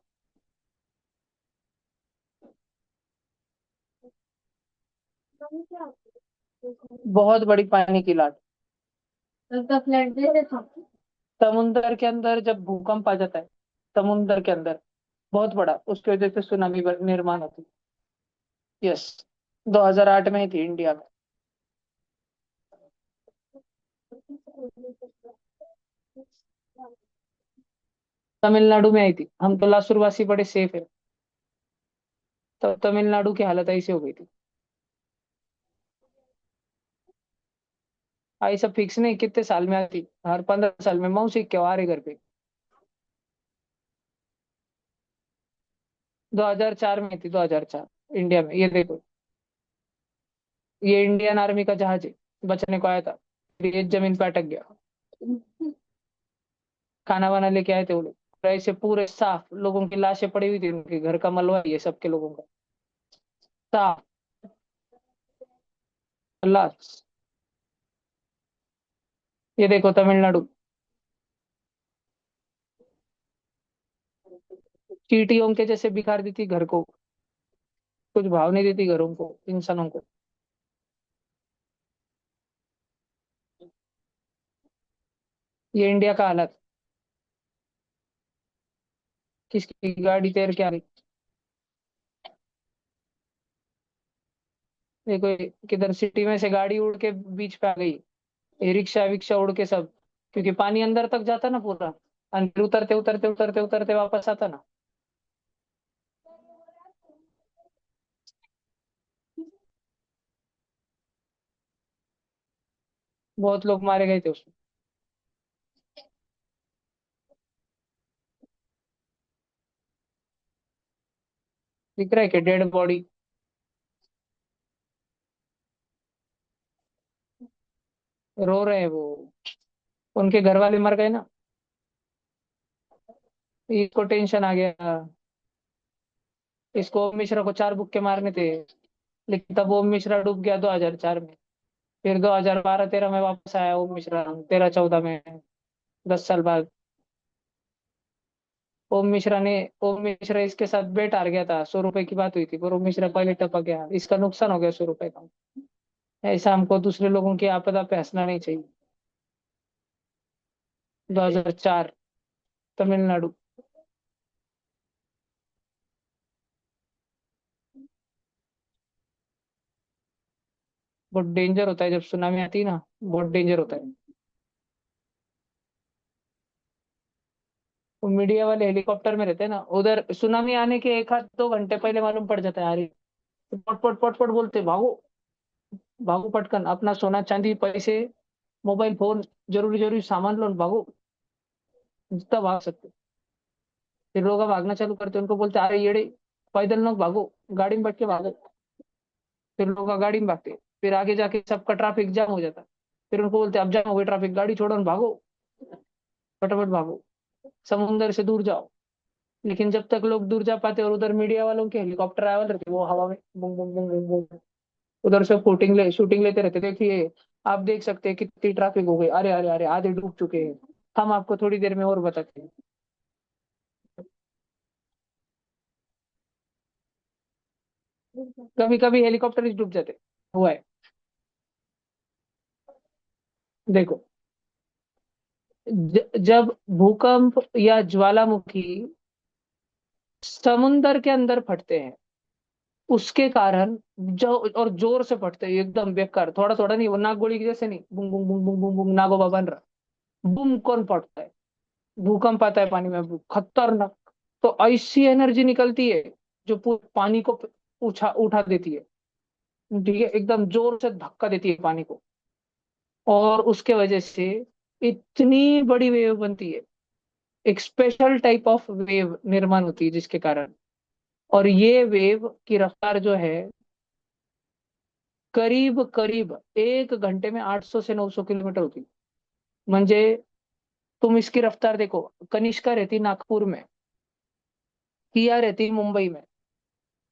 बहुत बड़ी पानी की लाट। समुंदर के अंदर जब भूकंप आ जाता है, समुंदर के अंदर बहुत बड़ा, उसकी वजह से सुनामी निर्माण होती है। यस, 2008 में ही थी इंडिया में। तमिलनाडु में आई थी, हम तो लासुरवासी बड़े सेफ है। तो तमिलनाडु की हालत ऐसी हो गई थी। आई सब फिक्स नहीं, कितने साल में आती, हर 15 साल में मौसी क्यों आ रही घर पे। 2004 में थी, 2004 इंडिया में। ये देखो, ये इंडियन आर्मी का जहाज है, बचने को आया था। फिर ये जमीन पे अटक गया। खाना वाना लेके आए थे वो लोग, और ऐसे पूरे साफ लोगों की लाशें पड़ी हुई थी, उनके घर का मलबा, ये सबके लोगों का साफ। अल्लाह। ये देखो तमिलनाडु, चींटियों के जैसे बिखार दी थी घर को। कुछ भाव नहीं देती घरों को, इंसानों को। ये इंडिया का हालत। किसकी गाड़ी तैर के आ रही। देखो किधर सिटी में से गाड़ी उड़ के बीच पे आ गई। ये रिक्शा विक्शा उड़ के सब, क्योंकि पानी अंदर तक जाता ना पूरा। अंदर उतरते उतरते उतरते उतरते वापस आता ना। बहुत लोग मारे गए थे उसमें। दिख रहा है कि डेड बॉडी। रो रहे हैं वो, उनके घर वाले मर गए ना। इसको टेंशन आ गया। इसको ओम मिश्रा को 4 बुक्के मारने थे, लेकिन तब ओम मिश्रा डूब गया 2004 में। फिर 2012-13 में वापस आया ओम मिश्रा, 13-14 में, 10 साल बाद। ओम मिश्रा इसके साथ बेट हार गया था, 100 रुपए की बात हुई थी, पर ओम मिश्रा पहले टपक गया, इसका नुकसान हो गया 100 रुपए का। ऐसा हमको दूसरे लोगों की आपदा पे हंसना नहीं चाहिए। 2004, तमिलनाडु। बहुत डेंजर होता है जब सुनामी आती है ना, बहुत डेंजर होता है। वो मीडिया वाले हेलीकॉप्टर में रहते हैं ना, उधर सुनामी आने के 1 आध 2 घंटे पहले मालूम पड़ जाता है, अरे पट पट पट पट बोलते भागो, भागो पटकन, अपना सोना चांदी पैसे मोबाइल फोन जरूरी जरूरी सामान लो और भागो, जितना भाग सकते। फिर लोग भागना चालू करते, उनको बोलते अरे येड़े, पैदल न भागो, गाड़ी में बैठ के भागो। फिर लोग गाड़ी में भागते, फिर आगे जाके सबका ट्रैफिक जाम हो जाता। फिर उनको बोलते अब जाम हो गई ट्रैफिक, गाड़ी छोड़ो और भागो, फटाफट भागो, समुंदर से दूर जाओ। लेकिन जब तक लोग दूर जा पाते, और उधर मीडिया वालों के हेलीकॉप्टर आए रहते, वो हवा में बुम बुम बुम बुम बुम, उधर से शूटिंग लेते रहते। देखिए, आप देख सकते हैं कितनी ट्रैफिक हो गई, अरे अरे अरे आधे डूब चुके हैं, हम आपको थोड़ी देर में और बताते हैं। कभी कभी हेलीकॉप्टर ही डूब जाते, हुआ है। देखो, जब भूकंप या ज्वालामुखी समुंदर के अंदर फटते हैं, उसके कारण जो, और जोर से फटते हैं एकदम बेकार, थोड़ा थोड़ा नहीं, वो नाग गोली की जैसे नहीं, बुम बुम बुम बुम बुम बुम नागोबा बन रहा, बुम कौन फटता है, भूकंप आता है पानी में, खतरनाक। तो ऐसी एनर्जी निकलती है जो पूरे पानी को उठा उठा देती है, ठीक है, एकदम जोर से धक्का देती है पानी को, और उसके वजह से इतनी बड़ी वेव बनती है, एक स्पेशल टाइप ऑफ वेव निर्माण होती है जिसके कारण। और ये वेव की रफ्तार जो है, करीब करीब 1 घंटे में 800 से 900 किलोमीटर होती है। म्हणजे तुम इसकी रफ्तार देखो, कनिष्का रहती नागपुर में, किया रहती मुंबई में।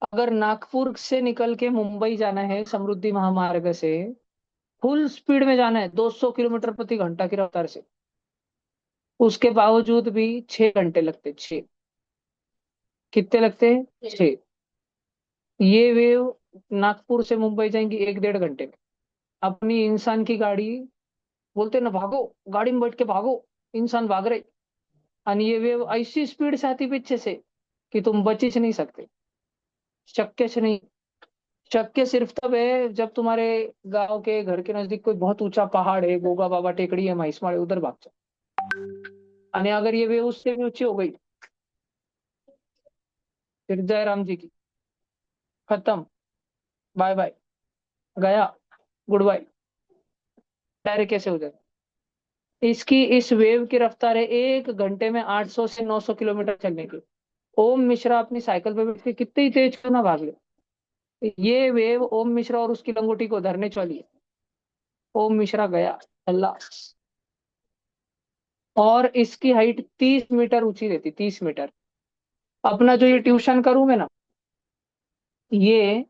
अगर नागपुर से निकल के मुंबई जाना है समृद्धि महामार्ग से, फुल स्पीड में जाना है 200 किलोमीटर प्रति घंटा की रफ्तार से, उसके बावजूद भी 6 घंटे लगते, 6। कितने लगते हैं? 6। ये वेव नागपुर से मुंबई जाएंगी 1 डेढ़ घंटे में। अपनी इंसान की गाड़ी, बोलते ना भागो, गाड़ी में बैठ के भागो, इंसान भाग रहे, और ये वेव ऐसी स्पीड से आती पीछे से कि तुम बच ही नहीं सकते, शक्य से नहीं। शक्य सिर्फ तब है जब तुम्हारे गांव के घर के नजदीक कोई बहुत ऊंचा पहाड़ है, गोगा बाबा टेकड़ी है, महिसमाड़ है, उधर भाग जाओ। और अगर ये वेव उससे भी ऊंची हो गई, फिर जय राम जी की, खत्म, बाय बाय, गया, गुड बाय, डायरेक्ट कैसे हो जाए। इसकी इस वेव की रफ्तार है 1 घंटे में 800 से 900 किलोमीटर चलने की। ओम मिश्रा अपनी साइकिल पे बैठ के कितनी तेज क्यों ना भाग ले, ये वेव ओम मिश्रा और उसकी लंगोटी को धरने चली है। ओम मिश्रा गया, अल्लाह। और इसकी हाइट 30 मीटर ऊंची रहती, 30 मीटर। अपना जो ये ट्यूशन का रूम है ना, ये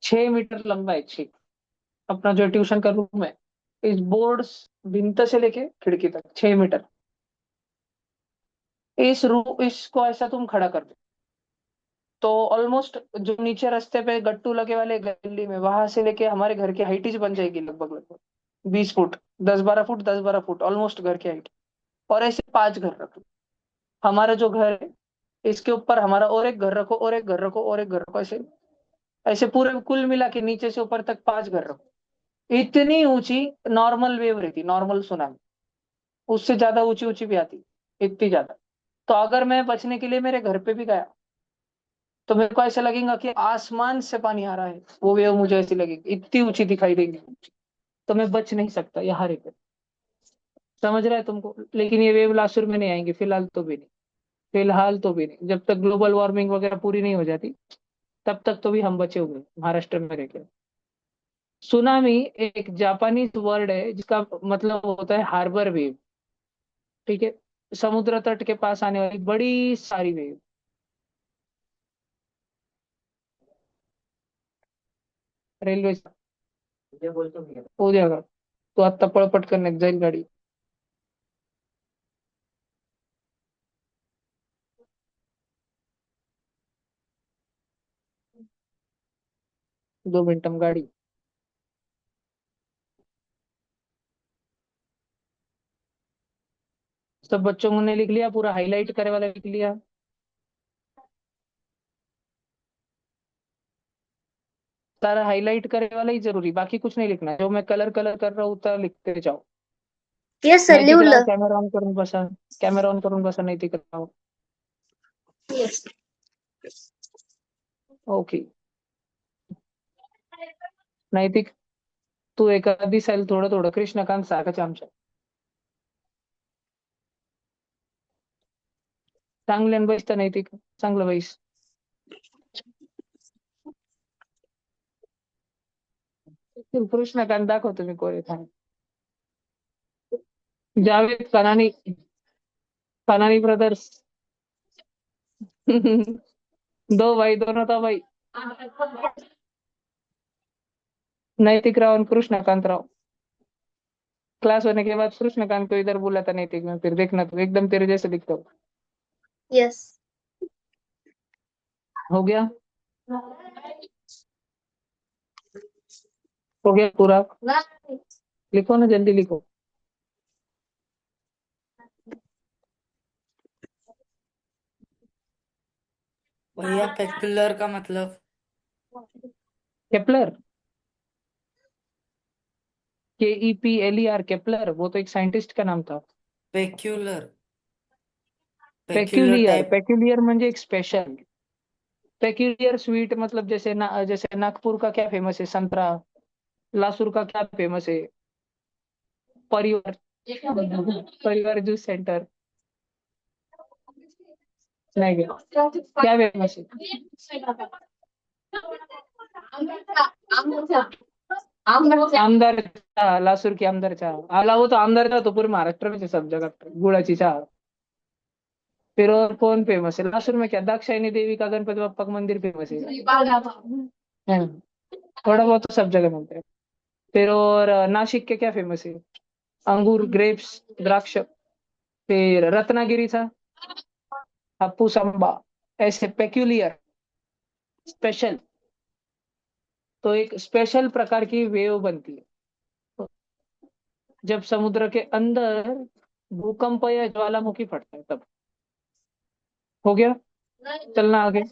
6 मीटर लंबा है, 6। अपना जो ट्यूशन का रूम है, इस बोर्ड भिंत से लेके खिड़की तक 6 मीटर। इस रूम, इसको ऐसा तुम खड़ा कर दो, तो ऑलमोस्ट जो नीचे रास्ते पे गट्टू लगे वाले गली में, वहां से लेके हमारे घर की हाइट ही बन जाएगी, लगभग लगभग 20 फुट, 10 12 फुट, 10 12 फुट ऑलमोस्ट घर की हाइट। और ऐसे 5 घर रखो, हमारा जो घर है इसके ऊपर हमारा और एक घर रखो, और एक घर रखो, और एक घर रखो, ऐसे ऐसे पूरे कुल मिला के नीचे से ऊपर तक 5 घर रखो। इतनी ऊंची नॉर्मल वेव रहती, नॉर्मल सुनामी, उससे ज्यादा ऊंची ऊंची भी आती, इतनी ज्यादा। तो अगर मैं बचने के लिए मेरे घर पे भी गया, तो मेरे को ऐसा लगेगा कि आसमान से पानी आ रहा है, वो वेव मुझे ऐसी लगेगी, इतनी ऊंची दिखाई देगी, तो मैं बच नहीं सकता यहाँ रह। समझ रहा है तुमको? लेकिन ये वेव लासुर में नहीं आएंगे, फिलहाल तो भी नहीं। फिलहाल तो भी नहीं, जब तक ग्लोबल वार्मिंग वगैरह पूरी नहीं हो जाती, तब तक तो भी हम बचे हुए हैं महाराष्ट्र में रह के। सुनामी एक जापानीज वर्ड है जिसका मतलब होता है हार्बर वेव, ठीक है, समुद्र तट के पास आने वाली बड़ी सारी वेव। रेलवे हो जाएगा तो आता पळपट करण्यात जाईल गाडी। 2 मिनट में गाड़ी। सब बच्चों ने लिख लिया, पूरा हाईलाइट करे वाला लिख लिया। सारा हाईलाइट करे वाला ही जरूरी, बाकी कुछ नहीं लिखना, जो मैं कलर कलर कर रहा हूँ उतना लिखते जाओ। Yes, sir. नैतिक राव लिवलं. कॅमेरा ऑन करून बसा. कॅमेरा ऑन करून बसा नैतिक राव. Yes. ओके. नैतिक, तू एका दिसायला थोडं थोडं कृष्णकांत सारखंच आमच्या. चांगल्यानं बैस तर नैतिक, चांगलं बैस. कृष्णकांत दाखवतो मी कोरे थांब. जावेद कनानी, कनानी ब्रदर्स. दो भाई, दोनों था भाई. नैतिक राव और कृष्णकांत राव. क्लास होने के बाद कृष्णकांत को इधर बुलाता नैतिक में, फिर देखना तू एकदम तेरे जैसे दिखता हो. Yes. हो गया, हो गया पूरा. लिखो ना, जल्दी लिखो. भैया पेक्युलर का मतलब? केपलर, KEPLER, केपलर, वो तो एक साइंटिस्ट का नाम था. Peculiar, peculiar peculiar, type. Peculiar म्हणजे एक स्पेशल. पेक्युलियर स्वीट मतलब जैसे नागपुर का क्या फेमस है, संतरा. लासुर का क्या फेमस है, परिवार. परिवार जूस सेंटर. नहीं गया, क्या फेमस है. आमदार चहा, लासूर की आमदार चहा. आला वो तो आमदार चहा तो पूरे महाराष्ट्र में से सब जगह पे गुड़ाची चहा. फिर और कौन फेमस है लासूर में, क्या दाक्षायणी देवी का गणपति बप्पा का मंदिर फेमस है. हाँ, थोड़ा बहुत तो सब जगह मिलता है. फिर और नासिक के क्या फेमस है, अंगूर, ग्रेप्स, द्राक्ष. फिर रत्नागिरी था, हापूस आंबा. ऐसे पेक्यूलियर, स्पेशल. तो एक स्पेशल प्रकार की वेव बनती है जब समुद्र के अंदर भूकंप या ज्वालामुखी फटता है तब. हो गया, चलना आगे.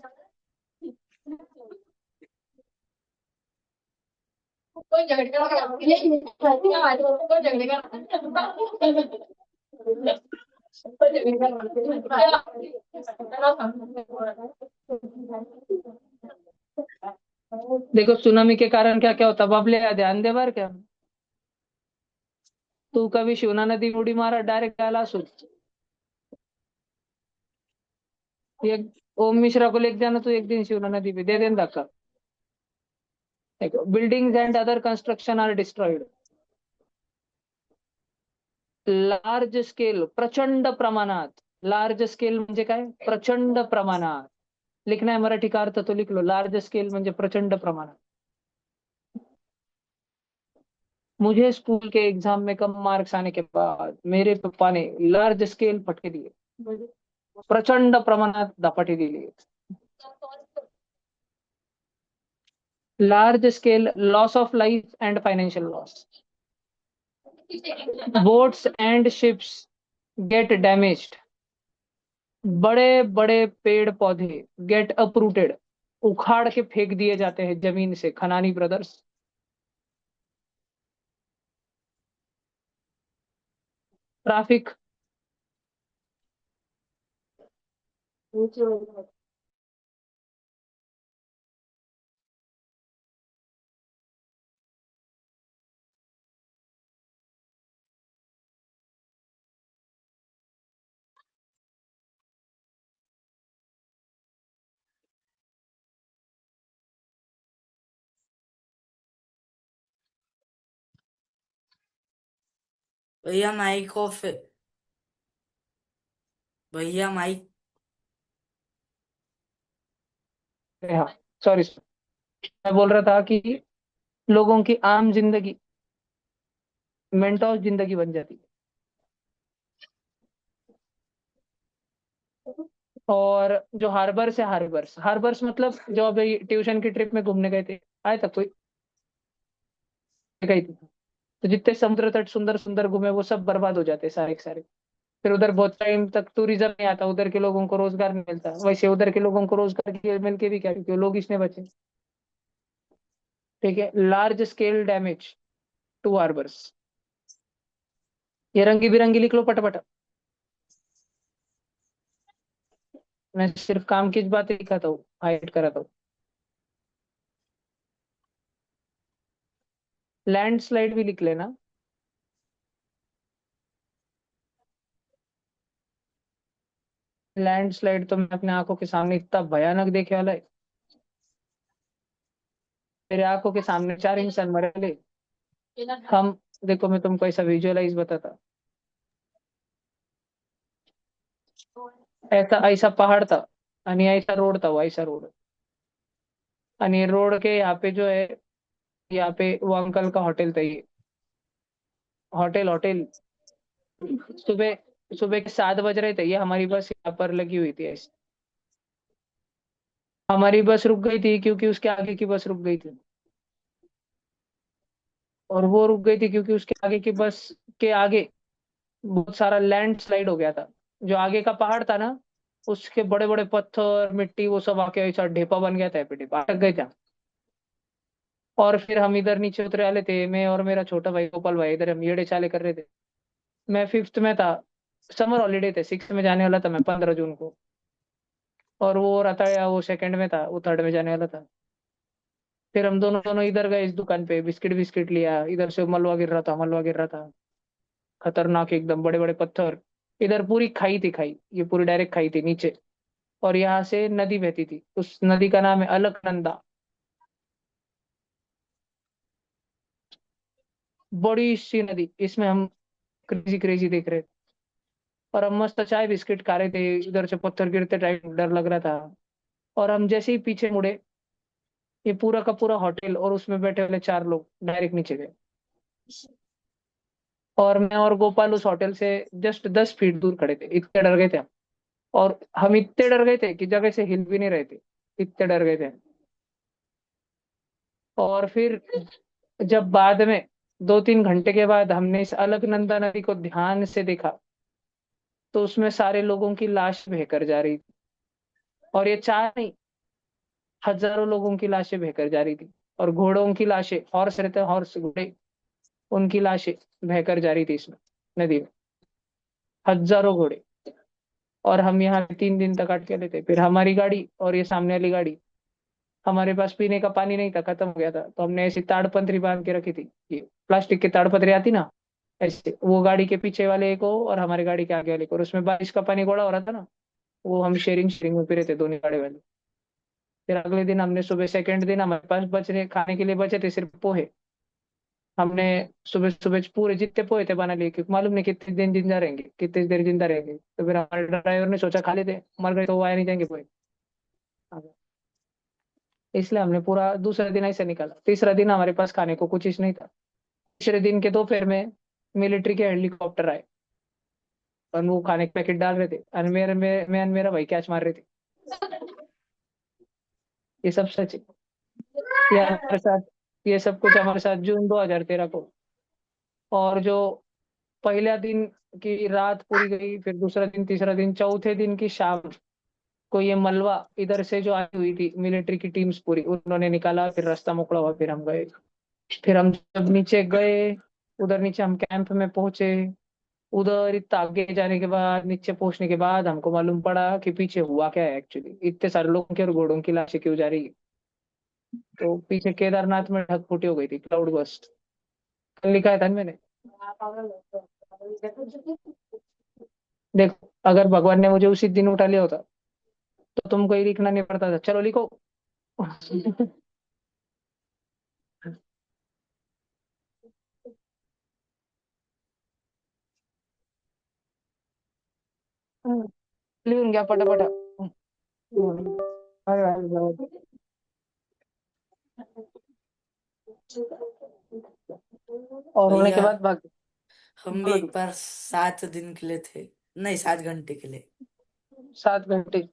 देखो सुनामी के कारण क्या क्या होता, बाबले ध्यान दे बार क्या. तू कभी शिवना नदी में उडी मारा डायरेक्ट डाला असू. एक ओम मिश्रा को लेके जाना, तो एक दिन शिवना नदी पे दे देना धक्का. देखो, buildings and other construction are destroyed. Large scale, प्रचंड प्रमाणात. लार्ज स्केल म्हणजे काय, प्रचंड प्रमाणात. लिखना है मराठी का अर्थ तो लिख लो. लार्ज स्केल म्हणजे प्रचंड प्रमाणात. मुझे स्कूल के एग्जाम में कम मार्क्स आने के बाद मेरे पापा ने लार्ज स्केल फटके दिए, प्रचंड प्रमाणात धपाटे दिले. Large scale loss of life and financial loss. Boats and ships get damaged. बड़े बड़े पेड़ पौधे गेट अपरूटेड, उखाड़ के फेंक दिए जाते हैं जमीन से. खनानी ब्रदर्स. ट्रैफिक, भैया माइक ऑफ है. भैया माइक. हाँ सॉरी, मैं बोल रहा था कि लोगों की आम जिंदगी मेंटोस जिंदगी बन जाती है. और जो हार्बर्स है, हार्बर्स, हार्बर्स मतलब जो अभी ट्यूशन की ट्रिप में घूमने गए थे, आए तक कोई गई थी, तो जितने समुद्र तट सुंदर सुंदर घूमे वो सब बर्बाद हो जाते सारे के सारे. फिर उधर बहुत टाइम तक टूरिज्म नहीं आता, उधर के लोगों को रोजगार नहीं मिलता. वैसे उधर के लोगों को रोजगार मिल के भी क्या, क्योंकि वो लोग इसमें बचे. ठीक है, large scale damage to harbours. ये रंगी बिरंगी लिख लो फटाफट। मैं सिर्फ काम की बातें लिखाता हूँ, हाइड कराता हूँ। लैंडस्लाइड भी लिख लेना। लैंडस्लाइड तो मैं अपने आंखों के सामने इतना भयानक देखे वाला है। मेरे आंखों के सामने 4 इंसान मरे वाले। हम, देखो मैं तुमको ऐसा विजुअलाइज बताता। ऐसा ऐसा पहाड़ था, आणि ऐसा रोड था, वो ऐसा रोड। आणि रोड के यहाँ पे जो है, यहाँ पे वो अंकल का होटल था ये। Hotel hotel. सुबह सुबह के 7 बज रहे थे, ये हमारी बस यहाँ पर लगी हुई थी ऐसे। हमारी बस रुक गई थी क्योंकि उसके आगे की बस रुक गई थी। और वो रुक गई थी क्योंकि उसके आगे की बस के आगे बहुत सारा लैंड स्लाइड हो गया था। जो आगे का पहाड़ था ना, उसके बड़े बड़े पत्थर मिट्टी वो सब आके ऐसा ढेपा बन गया था पे ढेपा अटक गए थे। और फिर हम इधर नीचे उतरे वाले थे, मैं और मेरा छोटा भाई गोपाल भाई, इधर हम येड़े चाले कर रहे थे। मैं 5th में था। समर हॉलीडे थे, 6th में जाने वाला था मैं 15 जून को। और वो रहा या वो 2nd में था, वो 3rd में जाने वाला था। फिर हम दोनों दोनों इधर गए इस दुकान पे, बिस्किट बिस्किट लिया, इधर से मलवा गिर रहा था, मलवा गिर रहा था। खतरनाक एकदम बड़े बड़े पत्थर। इधर पूरी खाई थी, खाई ये पूरी डायरेक्ट खाई थी नीचे। और यहाँ से नदी बहती थी, उस नदी का नाम है अलकनंदा। बड़ी सी नदी, इसमें हम क्रेजी क्रेजी देख रहे थे। और हम मस्त चाय बिस्किट खा रहे थे, इधर से पत्थर गिरते टाइम डर लग रहा था। और हम जैसे ही पीछे मुड़े, ये पूरा का पूरा होटल और उसमें बैठे वाले 4 लोग डायरेक्ट नीचे गए। और मैं और गोपाल उस होटल से जस्ट 10 फीट दूर खड़े थे, इतने डर गए थे हम। और हम इतने डर गए थे कि जगह से हिल भी नहीं रहे थे, इतने डर गए थे। और फिर जब बाद में 2-3 घंटे के बाद हमने इस अलकनंदा नदी को ध्यान से देखा, तो उसमें सारे लोगों की लाश बहकर जा रही थी। और ये 4 नहीं, हजारों लोगों की लाशें बहकर जा रही थी। और घोड़ों की लाशें, हॉर्स रहते हैं हॉर्स घोड़े, उनकी लाशें बहकर जा रही थी इसमें, नदी में। हजारों घोड़े। और हम यहाँ 3 दिन तक अटके लेते, फिर हमारी गाड़ी और ये सामने वाली गाड़ी, हमारे पास पीने का पानी नहीं था, खत्म हो गया था, तो हमने ऐसी ताड़पत्री बांध के रखी थी। ये प्लास्टिक की ताड़पत्री आती ना, ऐसे वो गाड़ी के पीछे वाले को और हमारे गाड़ी के आगे वाले को, और उसमें बारिश का पानी गोड़ा हो रहा था ना, वो हम शेयरिंग शेयरिंग में पी रहे थे दोनों गाड़ी वाले। फिर अगले दिन हमने सुबह, 2nd दिन हमारे पास बच रहे खाने के लिए बचे थे सिर्फ पोहे। हमने सुबह सुबह पूरे जितने पोहे थे बना लिए, क्योंकि मालूम नहीं कितने दिन जिंदा रहेंगे, कितनी देर जिंदा रहेंगे। तो फिर हमारे ड्राइवर ने सोचा खा लेते, मर गए तो वो आया नहीं जाएंगे पोहे। इसलिए हमने पूरा दूसरा दिन ऐसे निकाला। तीसरा दिन हमारे पास खाने को कुछ नहीं था। तीसरे दिन के दोपहर में मिलिट्री के हेलीकॉप्टर आए, और वो खाने के पैकेट डाल रहे थे, और मैं और मेरा भाई कैच मार रहे थे। ये सब सच है। ये हमारे साथ, ये सब कुछ हमारे साथ जून 2013 को। और जो पहला दिन की रात पूरी गई, फिर दूसरा दिन, तीसरा दिन, चौथे दिन की शाम को ये मलबा इधर से जो आई हुई थी मिलिट्री की टीम्स पूरी, उन्होंने निकाला, फिर रास्ता मोकड़ा हुआ, फिर हम गए। फिर हम जब नीचे गए, उधर नीचे हम कैंप में पहुंचे। उधर इतना आगे जाने के बाद, नीचे पहुंचने के बाद हमको मालूम पड़ा कि पीछे हुआ क्या है एक्चुअली, इतने सारे लोगों की और घोड़ों की लाशें क्यों जा रही है। तो पीछे केदारनाथ में ढक फूटी हो गई थी, क्लाउड बस्ट। कल लिखा है था ना मैंने। देखो, अगर भगवान ने मुझे उसी दिन उठा लिया होता, तो तुमको ही लिखना नहीं पड़ता था, चलो लिखो। लिहून घ्या पटापट। और होने के भैया बाद भाग। हम भी बोलो एक बार 7 दिन के लिए थे, नहीं 7 घंटे के लिए। 7 घंटे।